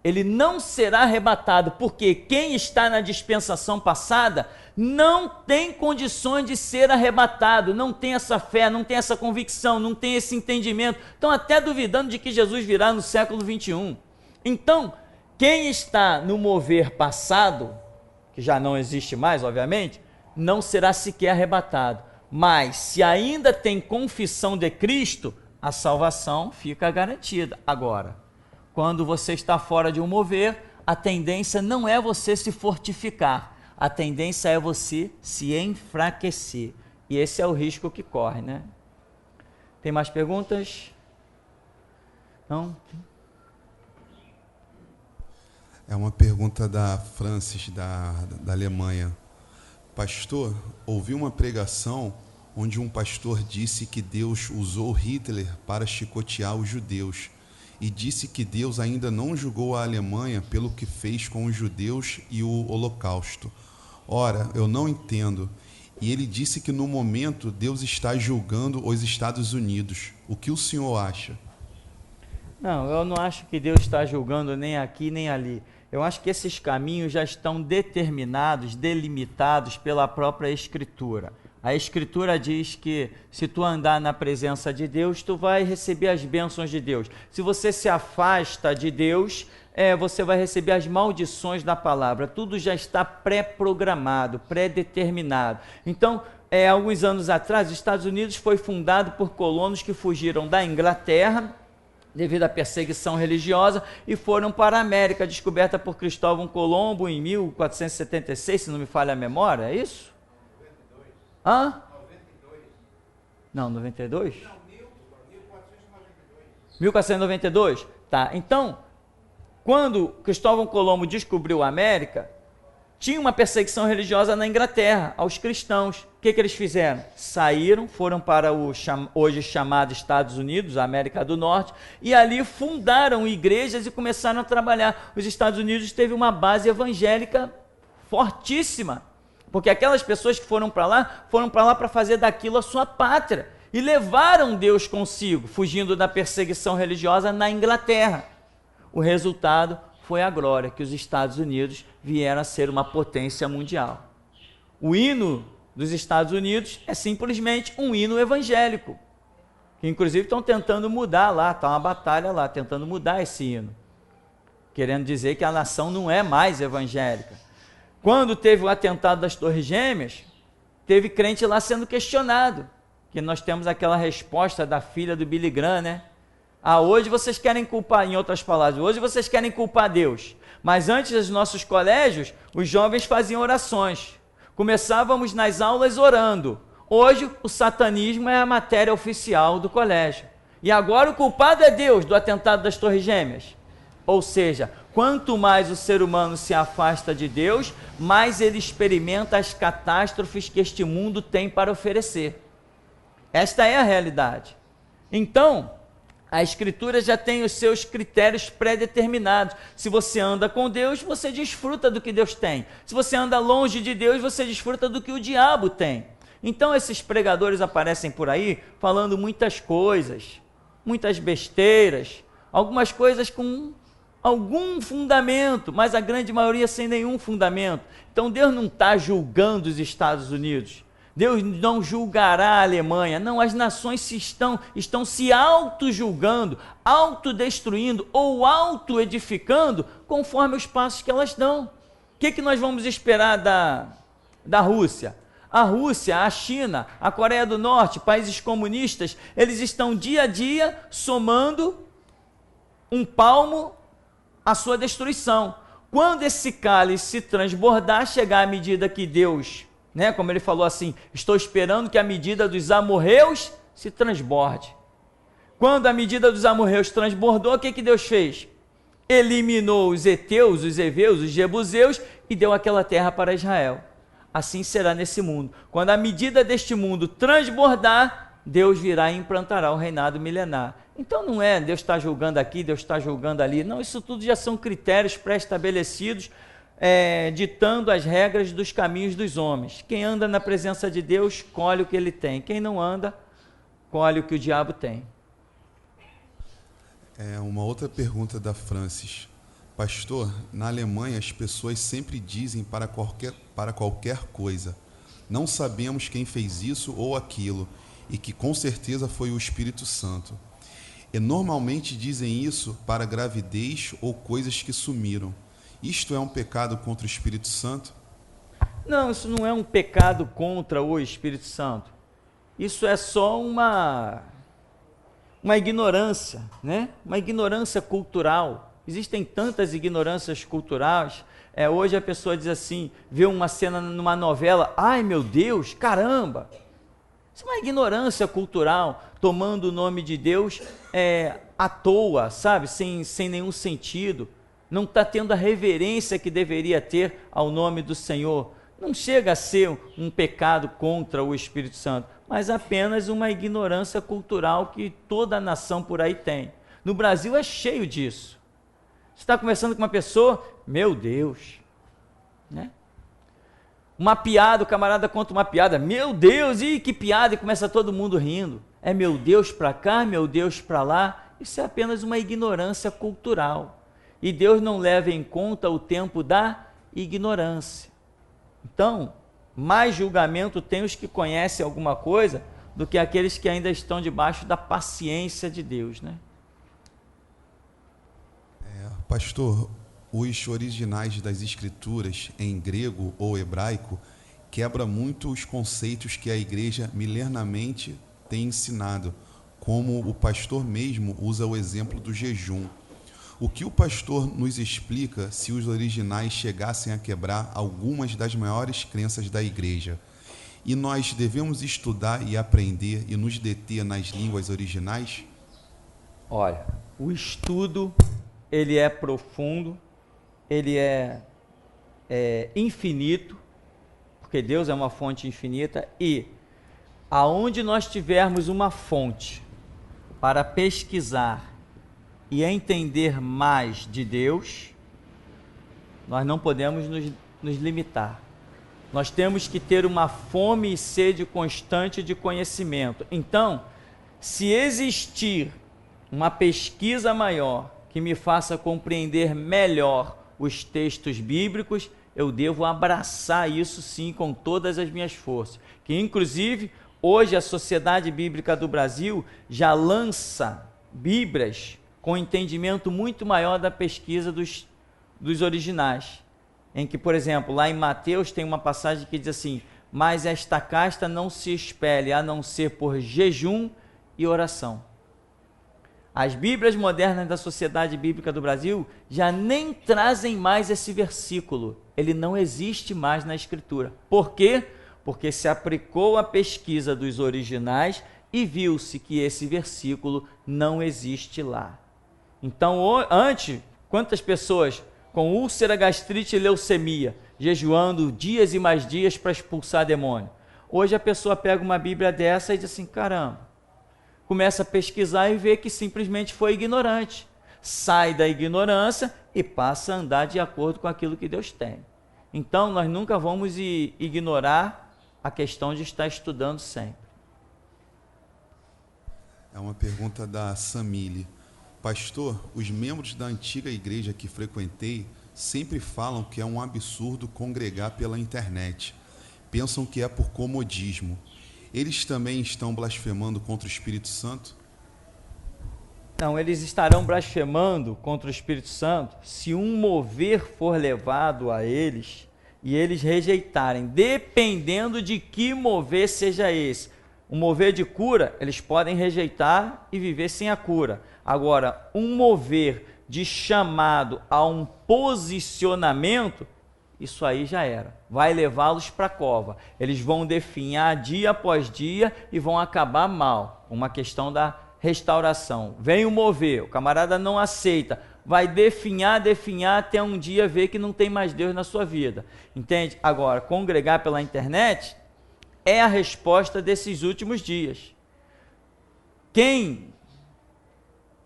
Ele não será arrebatado, porque quem está na dispensação passada não tem condições de ser arrebatado, não tem essa fé, não tem essa convicção, não tem esse entendimento. Estão até duvidando de que Jesus virá no século 21. Então, quem está no mover passado, que já não existe mais, obviamente, não será sequer arrebatado. Mas, se ainda tem confissão de Cristo, a salvação fica garantida. Agora, quando você está fora de um mover, a tendência não é você se fortificar, a tendência é você se enfraquecer. E esse é o risco que corre, né? Tem mais perguntas? Não? É uma pergunta da Francis, da Alemanha. Pastor, ouvi uma pregação onde um pastor disse que Deus usou Hitler para chicotear os judeus e disse que Deus ainda não julgou a Alemanha pelo que fez com os judeus e o Holocausto. Ora, eu não entendo. E ele disse que no momento Deus está julgando os Estados Unidos. O que o senhor acha? Não, eu não acho que Deus está julgando nem aqui nem ali. Eu acho que esses caminhos já estão determinados, delimitados pela própria Escritura. A Escritura diz que se tu andar na presença de Deus, tu vai receber as bênçãos de Deus. Se você se afasta de Deus, você vai receber as maldições da palavra. Tudo já está pré-programado, pré-determinado. Então, alguns anos atrás, os Estados Unidos foi fundado por colonos que fugiram da Inglaterra devido à perseguição religiosa e foram para a América, descoberta por Cristóvão Colombo em 1476, se não me falha a memória, é isso? 92. Hã? 92. Não, 92? Não, 1492. 1492? Tá, então, quando Cristóvão Colombo descobriu a América, tinha uma perseguição religiosa na Inglaterra, aos cristãos. O que eles fizeram? Saíram, foram para o hoje chamado Estados Unidos, a América do Norte, e ali fundaram igrejas e começaram a trabalhar. Os Estados Unidos teve uma base evangélica fortíssima, porque aquelas pessoas que foram para lá para fazer daquilo a sua pátria, e levaram Deus consigo, fugindo da perseguição religiosa na Inglaterra. O resultado foi a glória, que os Estados Unidos vieram a ser uma potência mundial. O hino dos Estados Unidos é simplesmente um hino evangélico, que inclusive estão tentando mudar lá, está uma batalha lá, tentando mudar esse hino, querendo dizer que a nação não é mais evangélica. Quando teve o atentado das Torres Gêmeas, teve crente lá sendo questionado, que nós temos aquela resposta da filha do Billy Graham, né? Hoje vocês querem culpar, em outras palavras, hoje vocês querem culpar Deus. Mas antes dos nossos colégios, os jovens faziam orações. Começávamos nas aulas orando. Hoje, o satanismo é a matéria oficial do colégio. E agora o culpado é Deus do atentado das Torres Gêmeas. Ou seja, quanto mais o ser humano se afasta de Deus, mais ele experimenta as catástrofes que este mundo tem para oferecer. Esta é a realidade. Então, a Escritura já tem os seus critérios pré-determinados. Se você anda com Deus, você desfruta do que Deus tem. Se você anda longe de Deus, você desfruta do que o diabo tem. Então esses pregadores aparecem por aí falando muitas coisas, muitas besteiras, algumas coisas com algum fundamento, mas a grande maioria sem nenhum fundamento. Então Deus não está julgando os Estados Unidos. Deus não julgará a Alemanha. Não, as nações estão se auto-julgando, autodestruindo ou auto-edificando conforme os passos que elas dão. O que nós vamos esperar da Rússia? A Rússia, a China, a Coreia do Norte, países comunistas, eles estão dia a dia somando um palmo à sua destruição. Quando esse cálice se transbordar, chegar à medida que Deus, como ele falou assim, estou esperando que a medida dos amorreus se transborde. Quando a medida dos amorreus transbordou, o que Deus fez? Eliminou os heteus, os heveus, os jebuseus e deu aquela terra para Israel. Assim será nesse mundo. Quando a medida deste mundo transbordar, Deus virá e implantará o reinado milenar. Então não é Deus está julgando aqui, Deus está julgando ali. Não, isso tudo já são critérios pré-estabelecidos ditando as regras dos caminhos dos homens. Quem anda na presença de Deus, colhe o que ele tem. Quem não anda, colhe o que o diabo tem. Uma outra pergunta da Francis. Pastor, na Alemanha as pessoas sempre dizem para qualquer coisa: não sabemos quem fez isso ou aquilo, e que com certeza foi o Espírito Santo. E normalmente dizem isso para gravidez ou coisas que sumiram. Isto é um pecado contra o Espírito Santo? Não, isso não é um pecado contra o Espírito Santo. Isso é só uma ignorância, né? Uma ignorância cultural. Existem tantas ignorâncias culturais. Hoje a pessoa diz assim, vê uma cena numa novela, ai meu Deus, caramba! Isso é uma ignorância cultural, tomando o nome de Deus à toa, sabe? Sem nenhum sentido. Não está tendo a reverência que deveria ter ao nome do Senhor. Não chega a ser um pecado contra o Espírito Santo, mas apenas uma ignorância cultural que toda a nação por aí tem. No Brasil é cheio disso. Você está conversando com uma pessoa, meu Deus, né? Uma piada, o camarada conta uma piada, meu Deus, e que piada, e começa todo mundo rindo. É meu Deus para cá, meu Deus para lá. Isso é apenas uma ignorância cultural. E Deus não leva em conta o tempo da ignorância. Então, mais julgamento tem os que conhecem alguma coisa do que aqueles que ainda estão debaixo da paciência de Deus, né? Pastor, os originais das Escrituras em grego ou hebraico quebra muito os conceitos que a igreja milenarmente tem ensinado, como o pastor mesmo usa o exemplo do jejum. O que o pastor nos explica se os originais chegassem a quebrar algumas das maiores crenças da igreja? E nós devemos estudar e aprender e nos deter nas línguas originais? Olha, o estudo, ele é profundo, ele é infinito, porque Deus é uma fonte infinita, e aonde nós tivermos uma fonte para pesquisar e entender mais de Deus, nós não podemos nos limitar. Nós temos que ter uma fome e sede constante de conhecimento. Então, se existir uma pesquisa maior que me faça compreender melhor os textos bíblicos, eu devo abraçar isso sim com todas as minhas forças. Que inclusive, hoje a Sociedade Bíblica do Brasil já lança Bíblias com entendimento muito maior da pesquisa dos originais. Em que, por exemplo, lá em Mateus tem uma passagem que diz assim: mas esta casta não se expele a não ser por jejum e oração. As Bíblias modernas da Sociedade Bíblica do Brasil já nem trazem mais esse versículo. Ele não existe mais na Escritura. Por quê? Porque se aplicou a pesquisa dos originais e viu-se que esse versículo não existe lá. Então, antes, quantas pessoas com úlcera, gastrite e leucemia, jejuando dias e mais dias para expulsar demônio? Hoje a pessoa pega uma Bíblia dessa e diz assim, caramba, começa a pesquisar e vê que simplesmente foi ignorante. Sai da ignorância e passa a andar de acordo com aquilo que Deus tem. Então, nós nunca vamos ignorar a questão de estar estudando sempre. É uma pergunta da Samile. Pastor, os membros da antiga igreja que frequentei sempre falam que é um absurdo congregar pela internet. Pensam que é por comodismo. Eles também estão blasfemando contra o Espírito Santo? Não, eles estarão blasfemando contra o Espírito Santo se um mover for levado a eles e eles rejeitarem, dependendo de que mover seja esse. Um mover de cura, eles podem rejeitar e viver sem a cura. Agora, um mover de chamado a um posicionamento, isso aí já era. Vai levá-los para a cova. Eles vão definhar dia após dia e vão acabar mal. Uma questão da restauração. Vem o mover, o camarada não aceita. Vai definhar até um dia ver que não tem mais Deus na sua vida. Entende? Agora, congregar pela internet é a resposta desses últimos dias. Quem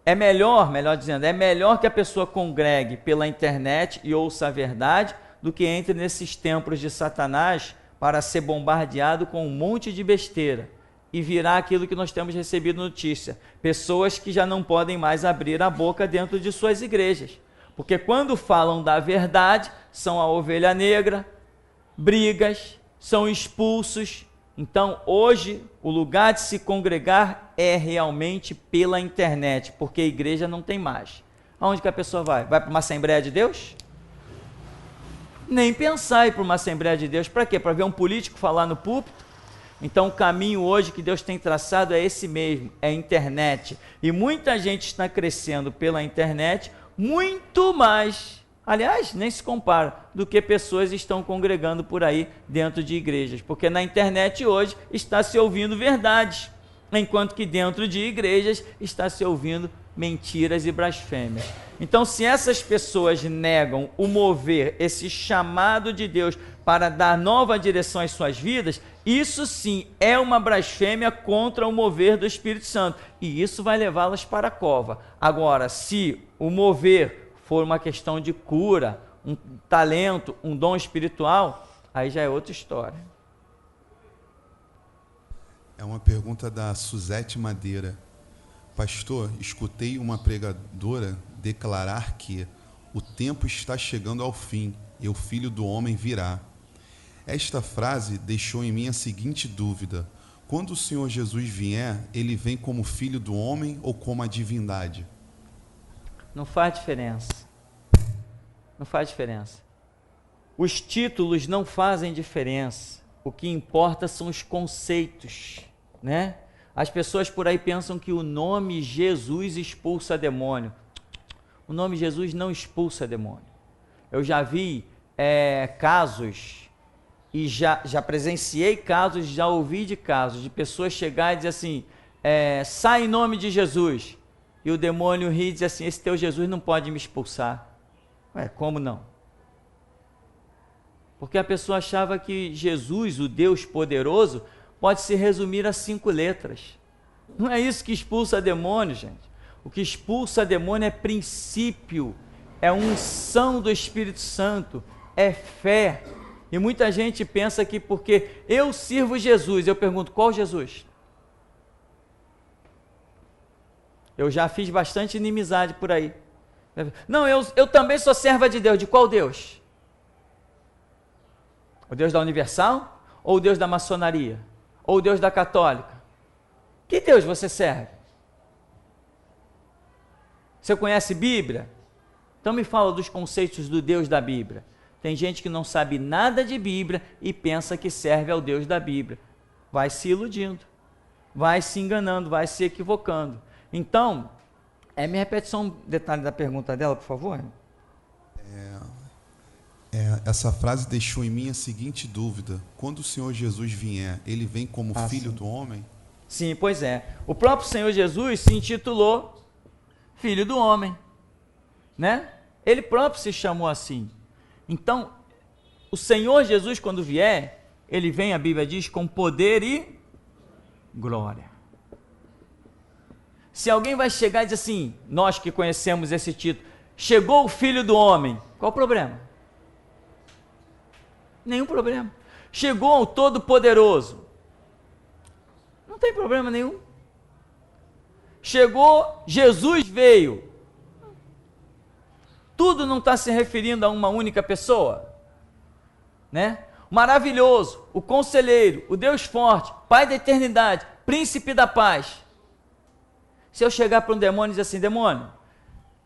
é melhor dizendo, é melhor que a pessoa congregue pela internet e ouça a verdade do que entre nesses templos de Satanás para ser bombardeado com um monte de besteira e virar aquilo que nós temos recebido notícia. Pessoas que já não podem mais abrir a boca dentro de suas igrejas. Porque quando falam da verdade, são a ovelha negra, brigas, são expulsos. Então, hoje, o lugar de se congregar é realmente pela internet, porque a igreja não tem mais. Aonde que a pessoa vai? Vai para uma Assembleia de Deus? Nem pensar em ir para uma Assembleia de Deus. Para quê? Para ver um político falar no púlpito? Então, o caminho hoje que Deus tem traçado é esse mesmo, é a internet. E muita gente está crescendo pela internet, muito mais, aliás, nem se compara, do que pessoas estão congregando por aí dentro de igrejas. Porque na internet hoje está se ouvindo verdades, enquanto que dentro de igrejas está se ouvindo mentiras e blasfêmias. Então, se essas pessoas negam o mover, esse chamado de Deus para dar nova direção às suas vidas, isso sim é uma blasfêmia contra o mover do Espírito Santo, e isso vai levá-las para a cova. Agora, se o mover for uma questão de cura, um talento, um dom espiritual, aí já é outra história. É uma pergunta da Suzete Madeira. Pastor, escutei uma pregadora declarar que o tempo está chegando ao fim e o Filho do Homem virá. Esta frase deixou em mim a seguinte dúvida: quando o Senhor Jesus vier, ele vem como Filho do Homem ou como a divindade? Não faz diferença. Não faz diferença. Os títulos não fazem diferença. O que importa são os conceitos, né? As pessoas por aí pensam que o nome Jesus expulsa demônio. O nome Jesus não expulsa demônio. Eu já vi casos, e já presenciei casos, já ouvi de casos, de pessoas chegar e dizer assim, sai em nome de Jesus. E o demônio ri e diz assim, esse teu Jesus não pode me expulsar. Ué, como não? Porque a pessoa achava que Jesus, o Deus poderoso, pode se resumir a 5 letras. Não é isso que expulsa demônio, gente. O que expulsa demônio é princípio, é unção do Espírito Santo, é fé. E muita gente pensa que porque eu sirvo Jesus, eu pergunto, qual Jesus? Eu já fiz bastante inimizade por aí. Não, eu também sou serva de Deus. De qual Deus? O Deus da Universal? Ou o Deus da maçonaria? Ou o Deus da católica? Que Deus você serve? Você conhece Bíblia? Então me fala dos conceitos do Deus da Bíblia. Tem gente que não sabe nada de Bíblia e pensa que serve ao Deus da Bíblia. Vai se iludindo, vai se enganando, vai se equivocando. Então, me repete só um detalhe da pergunta dela, por favor. Essa frase deixou em mim a seguinte dúvida: quando o Senhor Jesus vier, ele vem como Filho do Homem? Sim, pois é. O próprio Senhor Jesus se intitulou Filho do Homem, né? Ele próprio se chamou assim. Então, o Senhor Jesus, quando vier, ele vem, a Bíblia diz, com poder e glória. Se alguém vai chegar e dizer assim, nós que conhecemos esse título, chegou o Filho do Homem, qual o problema? Nenhum problema. Chegou o Todo-Poderoso, não tem problema nenhum. Chegou, Jesus veio. Tudo não está se referindo a uma única pessoa, né? O maravilhoso, o conselheiro, o Deus forte, Pai da eternidade, príncipe da paz. Se eu chegar para um demônio e dizer assim, demônio,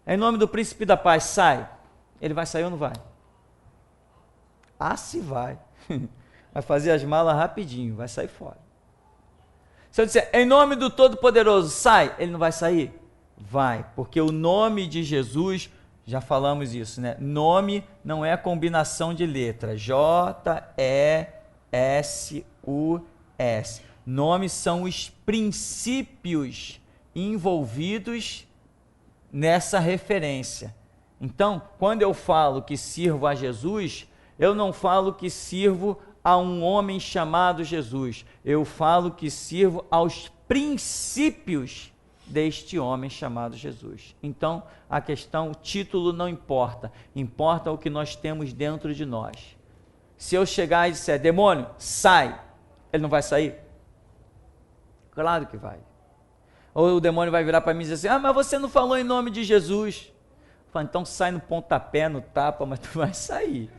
em nome do príncipe da paz, sai. Ele vai sair ou não vai? Ah, se vai. Vai fazer as malas rapidinho, vai sair fora. Se eu disser, em nome do Todo-Poderoso, sai. Ele não vai sair? Vai, porque o nome de Jesus, já falamos isso, né? Nome não é combinação de letras. J-E-S-U-S. Nomes são os princípios envolvidos nessa referência. Então, quando eu falo que sirvo a Jesus, eu não falo que sirvo a um homem chamado Jesus. Eu falo que sirvo aos princípios deste homem chamado Jesus. Então, a questão, o título não importa, importa o que nós temos dentro de nós. Se eu chegar e disser, demônio, sai, ele não vai sair? Claro que vai. Ou o demônio vai virar para mim e dizer assim, mas você não falou em nome de Jesus. Eu falo, então sai no pontapé, no tapa, mas tu vai sair.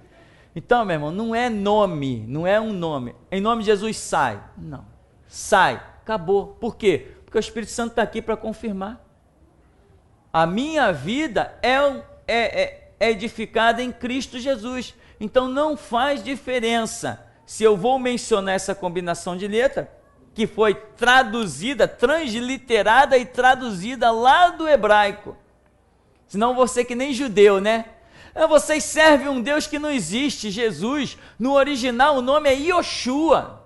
Então, meu irmão, não é nome, não é um nome. Em nome de Jesus, sai. Não. Sai. Acabou. Por quê? Porque o Espírito Santo está aqui para confirmar. A minha vida é edificada em Cristo Jesus. Então, não faz diferença se eu vou mencionar essa combinação de letra, que foi traduzida, transliterada e traduzida lá do hebraico. Senão você que nem judeu, né? Vocês servem um Deus que não existe, Jesus. No original o nome é Yoshua.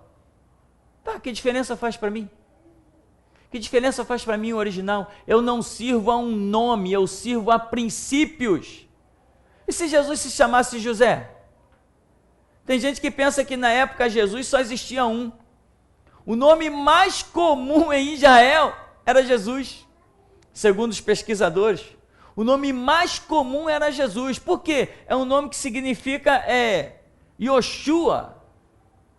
Tá, que diferença faz para mim? Que diferença faz para mim o original? Eu não sirvo a um nome, eu sirvo a princípios. E se Jesus se chamasse José? Tem gente que pensa que na época Jesus só existia um. O nome mais comum em Israel era Jesus, segundo os pesquisadores. O nome mais comum era Jesus. Por quê? É um nome que significa Yoshua,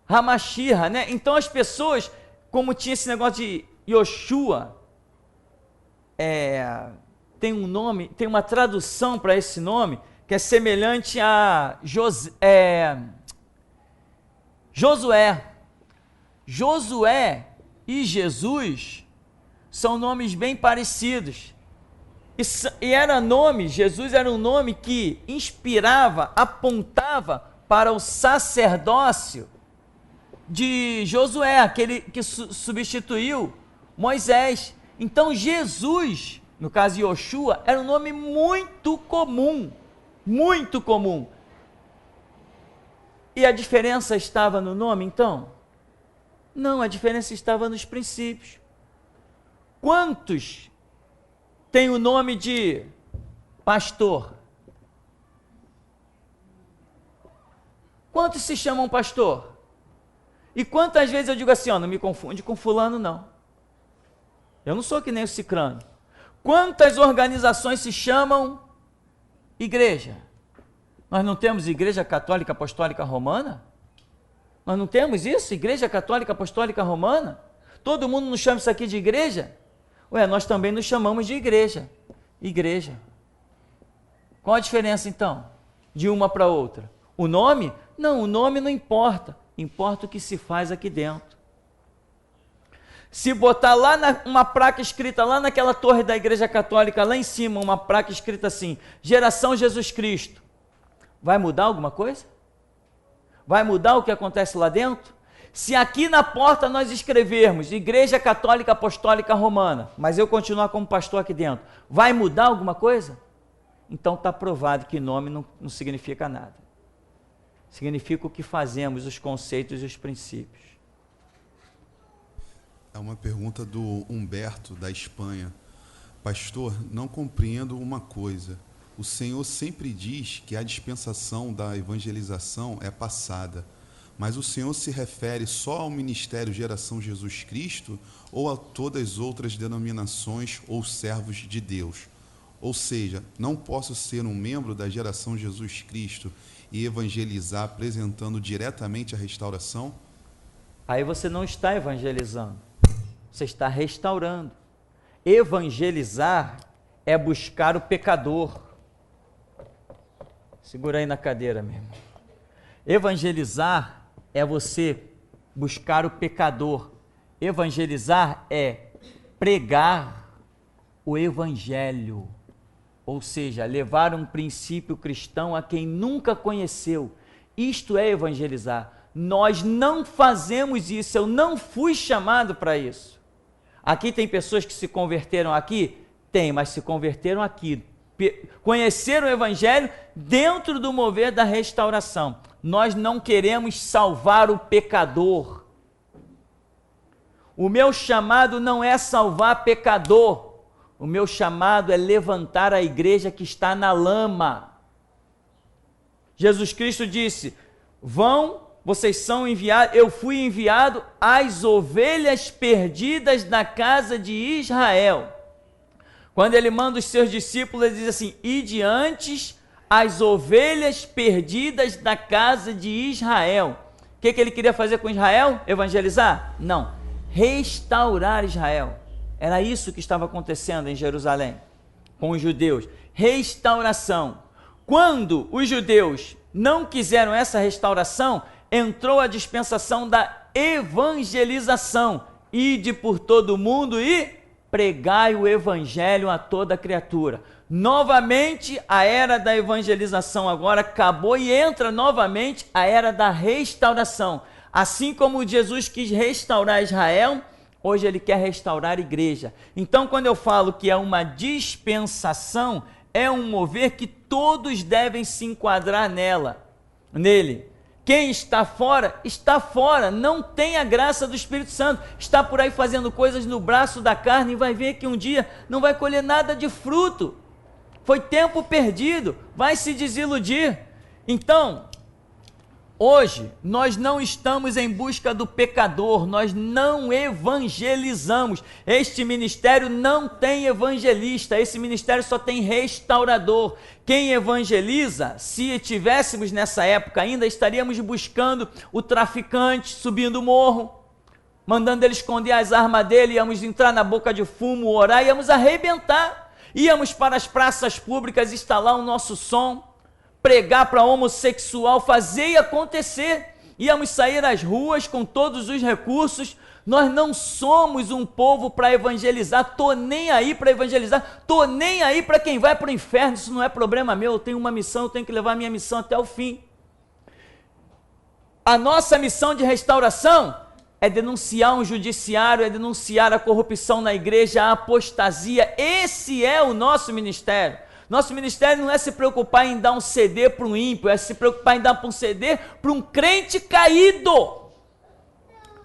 Hamashirra, né? Então as pessoas, como tinha esse negócio de Yoshua, tem um nome, tem uma tradução para esse nome que é semelhante a Josué. Josué e Jesus são nomes bem parecidos. E era nome, Jesus era um nome que inspirava, apontava para o sacerdócio de Josué, aquele que substituiu Moisés. Então Jesus, no caso de Yoshua, era um nome muito comum, muito comum. E a diferença estava no nome, então? Não, a diferença estava nos princípios. Quantos tem o nome de pastor? Quantos se chamam pastor? E quantas vezes eu digo assim, não me confunde com fulano não. Eu não sou que nem o cicrano. Quantas organizações se chamam igreja? Nós não temos Igreja Católica Apostólica Romana? Nós não temos isso? Igreja Católica Apostólica Romana? Todo mundo nos chama isso aqui de igreja? Nós também nos chamamos de igreja. Igreja. Qual a diferença então? De uma para outra? O nome? Não, o nome não importa. Importa o que se faz aqui dentro. Se botar lá uma placa escrita lá naquela torre da Igreja Católica, lá em cima, uma placa escrita assim, Geração Jesus Cristo, vai mudar alguma coisa? Vai mudar o que acontece lá dentro? Se aqui na porta nós escrevermos Igreja Católica Apostólica Romana, mas eu continuar como pastor aqui dentro, vai mudar alguma coisa? Então está provado que nome não significa nada. Significa o que fazemos, os conceitos e os princípios. É uma pergunta do Humberto, da Espanha. Pastor, não compreendo uma coisa. O Senhor sempre diz que a dispensação da evangelização é passada, mas o Senhor se refere só ao Ministério Geração Jesus Cristo ou a todas as outras denominações ou servos de Deus? Ou seja, não posso ser um membro da Geração Jesus Cristo e evangelizar apresentando diretamente a restauração? Aí você não está evangelizando, você está restaurando. Evangelizar é buscar o pecador. Segura aí na cadeira, meu irmão. Evangelizar é você buscar o pecador. Evangelizar é pregar o evangelho. Ou seja, levar um princípio cristão a quem nunca conheceu. Isto é evangelizar. Nós não fazemos isso, eu não fui chamado para isso. Aqui tem pessoas que se converteram aqui? Tem, mas se converteram aqui. Conheceram o evangelho dentro do mover da restauração. Nós não queremos salvar o pecador. O meu chamado não é salvar pecador. O meu chamado é levantar a igreja que está na lama. Jesus Cristo disse: vão, vocês são enviados, eu fui enviado às ovelhas perdidas da casa de Israel. Quando ele manda os seus discípulos, ele diz assim: ide antes as ovelhas perdidas da casa de Israel. O que ele queria fazer com Israel? Evangelizar? Não. Restaurar Israel. Era isso que estava acontecendo em Jerusalém com os judeus. Restauração. Quando os judeus não quiseram essa restauração, entrou a dispensação da evangelização. Ide por todo o mundo e pregai o evangelho a toda criatura. Novamente, a era da evangelização agora acabou e entra novamente a era da restauração. Assim como Jesus quis restaurar Israel, hoje ele quer restaurar a igreja. Então, quando eu falo que é uma dispensação, é um mover que todos devem se enquadrar nele. Quem está fora, não tem a graça do Espírito Santo, está por aí fazendo coisas no braço da carne e vai ver que um dia não vai colher nada de fruto. Foi tempo perdido, vai se desiludir. Então, hoje, nós não estamos em busca do pecador, nós não evangelizamos. Este ministério não tem evangelista, esse ministério só tem restaurador. Quem evangeliza, se estivéssemos nessa época ainda, estaríamos buscando o traficante subindo o morro, mandando ele esconder as armas dele, íamos entrar na boca de fumo, orar, íamos arrebentar. Íamos para as praças públicas instalar o nosso som, pregar para homossexual, fazer e acontecer. Íamos sair às ruas com todos os recursos. Nós não somos um povo para evangelizar. Tô nem aí para evangelizar. Tô nem aí para quem vai para o inferno. Isso não é problema meu. Eu tenho uma missão, eu tenho que levar a minha missão até o fim. A nossa missão de restauração é denunciar um judiciário, é denunciar a corrupção na igreja, a apostasia. Esse é o nosso ministério. Nosso ministério não é se preocupar em dar um CD para um ímpio, é se preocupar em dar um CD para um crente caído,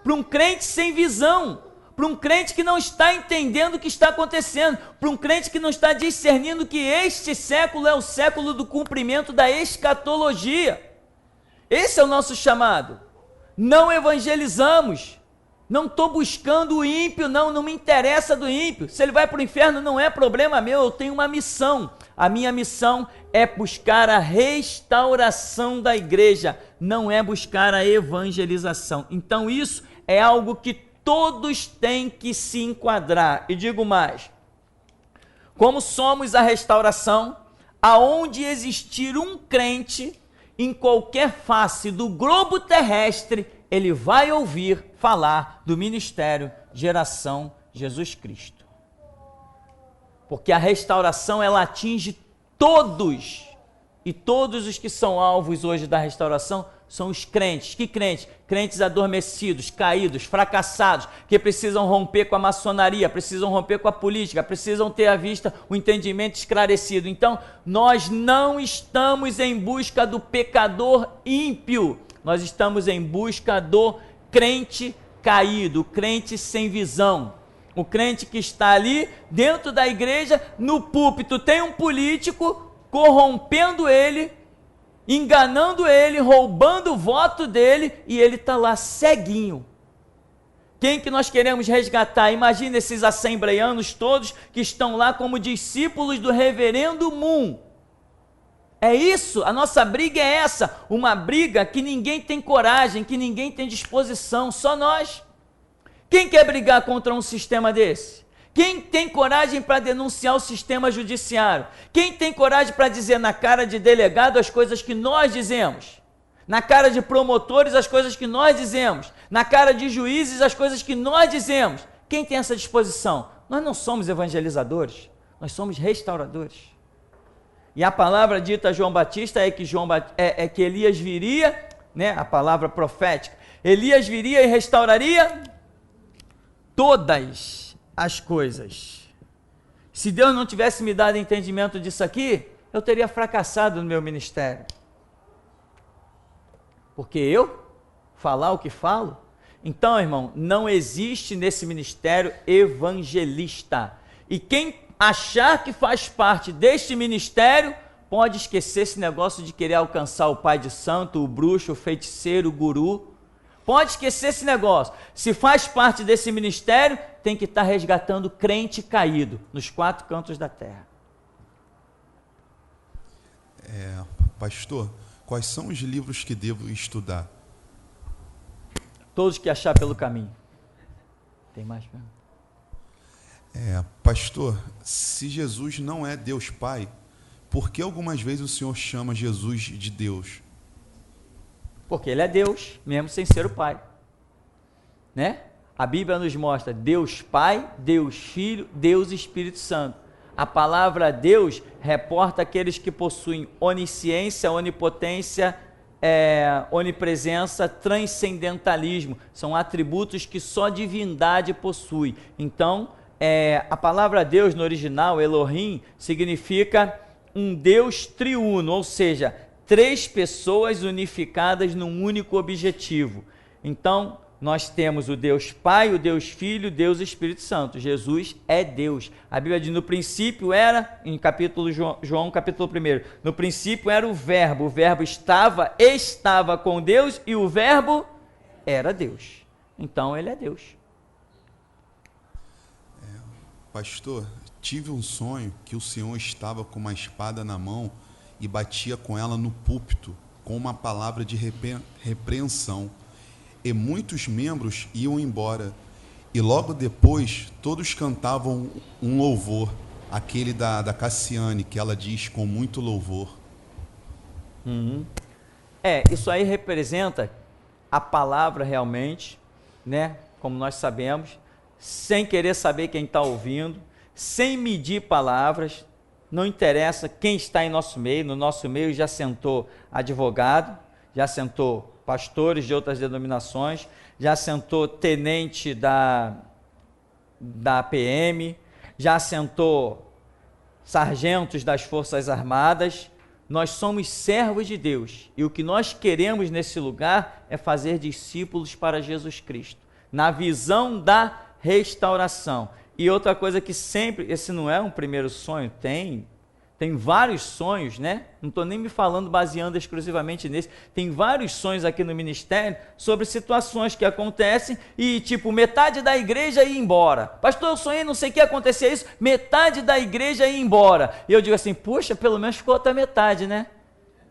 para um crente sem visão, para um crente que não está entendendo o que está acontecendo, para um crente que não está discernindo que este século é o século do cumprimento da escatologia. Esse é o nosso chamado. Não evangelizamos, não estou buscando o ímpio, não me interessa do ímpio. Se ele vai para o inferno não é problema meu, eu tenho uma missão. A minha missão é buscar a restauração da igreja, não é buscar a evangelização. Então isso é algo que todos têm que se enquadrar. E digo mais, como somos a restauração, aonde existir um crente, em qualquer face do globo terrestre, ele vai ouvir falar do ministério Geração Jesus Cristo. Porque a restauração, ela atinge todos, e todos os que são alvos hoje da restauração são os crentes. Que crentes? Crentes adormecidos, caídos, fracassados, que precisam romper com a maçonaria, precisam romper com a política, precisam ter à vista o entendimento esclarecido. Então, nós não estamos em busca do pecador ímpio, nós estamos em busca do crente caído, o crente sem visão, o crente que está ali dentro da igreja, no púlpito tem um político corrompendo ele, enganando ele, roubando o voto dele, e ele está lá ceguinho. Quem que nós queremos resgatar? Imagina esses assembleianos todos que estão lá como discípulos do reverendo Moon. É isso, a nossa briga é essa, uma briga que ninguém tem coragem, que ninguém tem disposição, só nós. Quem quer brigar contra um sistema desse? Quem tem coragem para denunciar o sistema judiciário? Quem tem coragem para dizer na cara de delegado as coisas que nós dizemos? Na cara de promotores as coisas que nós dizemos? Na cara de juízes as coisas que nós dizemos? Quem tem essa disposição? Nós não somos evangelizadores, nós somos restauradores. E a palavra dita a João Batista é que Elias viria, né, a palavra profética, Elias viria e restauraria todas as coisas. Se Deus não tivesse me dado entendimento disso aqui, eu teria fracassado no meu ministério. Porque eu falar o que falo? Então, irmão, não existe nesse ministério evangelista. E quem achar que faz parte deste ministério, pode esquecer esse negócio de querer alcançar o pai de santo, o bruxo, o feiticeiro, o guru. Pode esquecer esse negócio. Se faz parte desse ministério, tem que estar resgatando crente caído nos 4 cantos da terra. Pastor, quais são os livros que devo estudar? Todos que achar pelo caminho. Tem mais perguntas? Pastor, se Jesus não é Deus Pai, por que algumas vezes o Senhor chama Jesus de Deus? Porque ele é Deus, mesmo sem ser o Pai. Né? A Bíblia nos mostra Deus Pai, Deus Filho, Deus Espírito Santo. A palavra Deus reporta aqueles que possuem onisciência, onipotência, onipresença, transcendentalismo. São atributos que só divindade possui. Então, a palavra Deus no original, Elohim, significa um Deus triuno, ou seja, 3 pessoas unificadas num único objetivo. Então, nós temos o Deus Pai, o Deus Filho, o Deus Espírito Santo. Jesus é Deus. A Bíblia diz, no princípio era, em João capítulo 1, no princípio era o verbo estava com Deus e o verbo era Deus. Então, ele é Deus. Pastor, tive um sonho que o Senhor estava com uma espada na mão e batia com ela no púlpito, com uma palavra de repreensão. E muitos membros iam embora. E logo depois, todos cantavam um louvor, aquele da Cassiane, que ela diz com muito louvor. Isso aí representa a palavra realmente, né? Como nós sabemos, sem querer saber quem está ouvindo, sem medir palavras. Não interessa quem está em nosso meio. No nosso meio já sentou advogado, já sentou pastores de outras denominações, já sentou tenente da PM, já sentou sargentos das Forças Armadas. Nós somos servos de Deus e o que nós queremos nesse lugar é fazer discípulos para Jesus Cristo, na visão da restauração. E outra coisa que sempre, esse não é um primeiro sonho, tem vários sonhos, né? Não estou nem me falando baseando exclusivamente nesse. Tem vários sonhos aqui no ministério sobre situações que acontecem e, tipo, metade da igreja ia embora. Pastor, eu sonhei, não sei o que acontecia isso, metade da igreja ia embora. E eu digo assim, puxa, pelo menos ficou outra metade, né?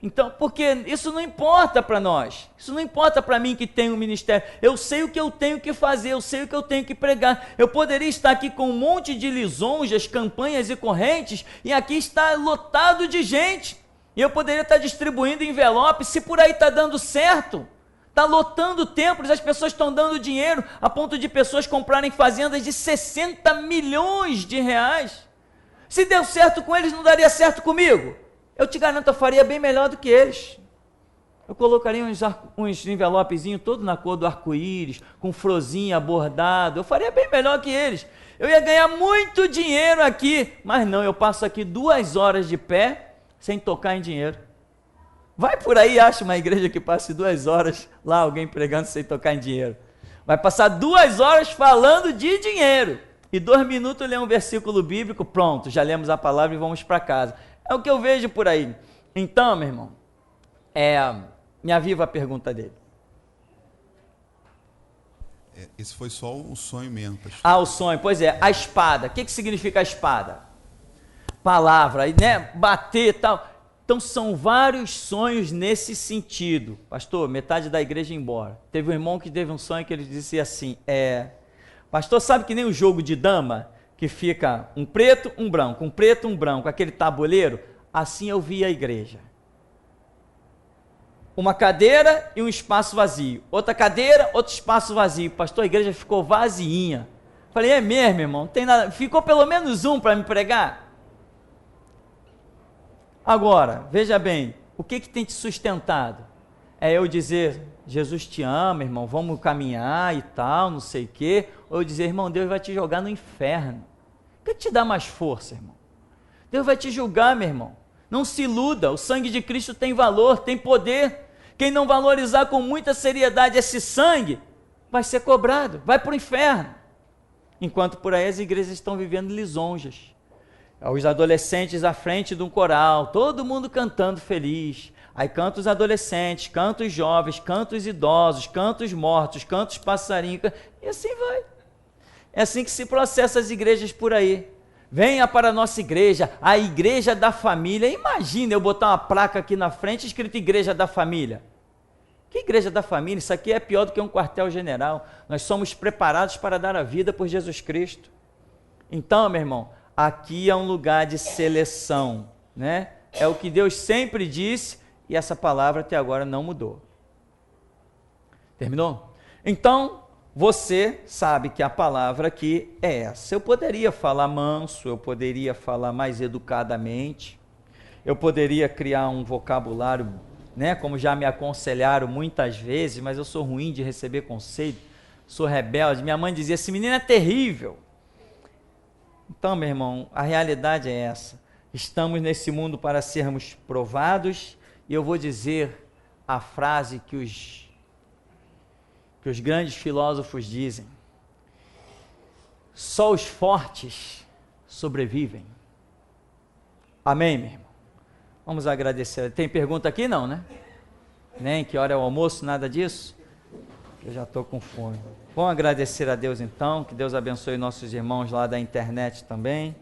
Então, porque isso não importa para nós, isso não importa para mim que tenho um ministério, eu sei o que eu tenho que fazer, eu sei o que eu tenho que pregar. Eu poderia estar aqui com um monte de lisonjas, campanhas e correntes, e aqui está lotado de gente, e eu poderia estar distribuindo envelopes, se por aí está dando certo, está lotando templos, as pessoas estão dando dinheiro, a ponto de pessoas comprarem fazendas de 60 milhões de reais. Se deu certo com eles, não daria certo comigo? Eu te garanto, eu faria bem melhor do que eles. Eu colocaria uns envelopezinhos todos na cor do arco-íris, com frozinha bordado. Eu faria bem melhor que eles. Eu ia ganhar muito dinheiro aqui. Mas não, eu passo aqui 2 horas de pé, sem tocar em dinheiro. Vai por aí, acha uma igreja que passe 2 horas lá, alguém pregando sem tocar em dinheiro. Vai passar 2 horas falando de dinheiro. E 2 minutos ler um versículo bíblico, pronto, já lemos a palavra e vamos para casa. É o que eu vejo por aí. Então, meu irmão, me aviva a pergunta dele. Esse foi só o sonho mesmo, pastor. O sonho, pois é, a espada. O que significa a espada? Palavra, né? Bater e tal. Então, são vários sonhos nesse sentido. Pastor, metade da igreja ia embora. Teve um irmão que teve um sonho que ele disse assim, pastor, sabe que nem o jogo de dama? Que fica um preto, um branco, aquele tabuleiro, assim eu vi a igreja. Uma cadeira e um espaço vazio. Outra cadeira, outro espaço vazio. Pastor, a igreja ficou vazinha. Falei, é mesmo, irmão? Não tem nada. Ficou pelo menos um para me pregar? Agora, veja bem, o que tem te sustentado? É eu dizer, Jesus te ama, irmão, vamos caminhar e tal, não sei o quê. Ou eu dizer, irmão, Deus vai te jogar no inferno. O que te dá mais força, irmão? Deus vai te julgar, meu irmão. Não se iluda, o sangue de Cristo tem valor, tem poder. Quem não valorizar com muita seriedade esse sangue, vai ser cobrado, vai para o inferno. Enquanto por aí as igrejas estão vivendo lisonjas. Os adolescentes à frente de um coral, todo mundo cantando feliz. Aí canta os adolescentes, canta os jovens, canta os idosos, canta os mortos, canta os passarinhos, e assim vai. É assim que se processa as igrejas por aí. Venha para a nossa igreja, a igreja da família. Imagina eu botar uma placa aqui na frente escrito igreja da família. Que igreja da família? Isso aqui é pior do que um quartel-general. Nós somos preparados para dar a vida por Jesus Cristo. Então, meu irmão, aqui é um lugar de seleção, né? É o que Deus sempre disse e essa palavra até agora não mudou. Terminou? Então, você sabe que a palavra aqui é essa. Eu poderia falar manso, eu poderia falar mais educadamente, eu poderia criar um vocabulário, né, como já me aconselharam muitas vezes, mas eu sou ruim de receber conselho, sou rebelde. Minha mãe dizia, esse menino é terrível. Então, meu irmão, a realidade é essa. Estamos nesse mundo para sermos provados, e eu vou dizer a frase que os grandes filósofos dizem: só os fortes sobrevivem. Amém, meu irmão? Vamos agradecer. Tem pergunta aqui? Não, né? Nem que hora é o almoço, nada disso? Eu já estou com fome. Vamos agradecer a Deus então, que Deus abençoe nossos irmãos lá da internet também.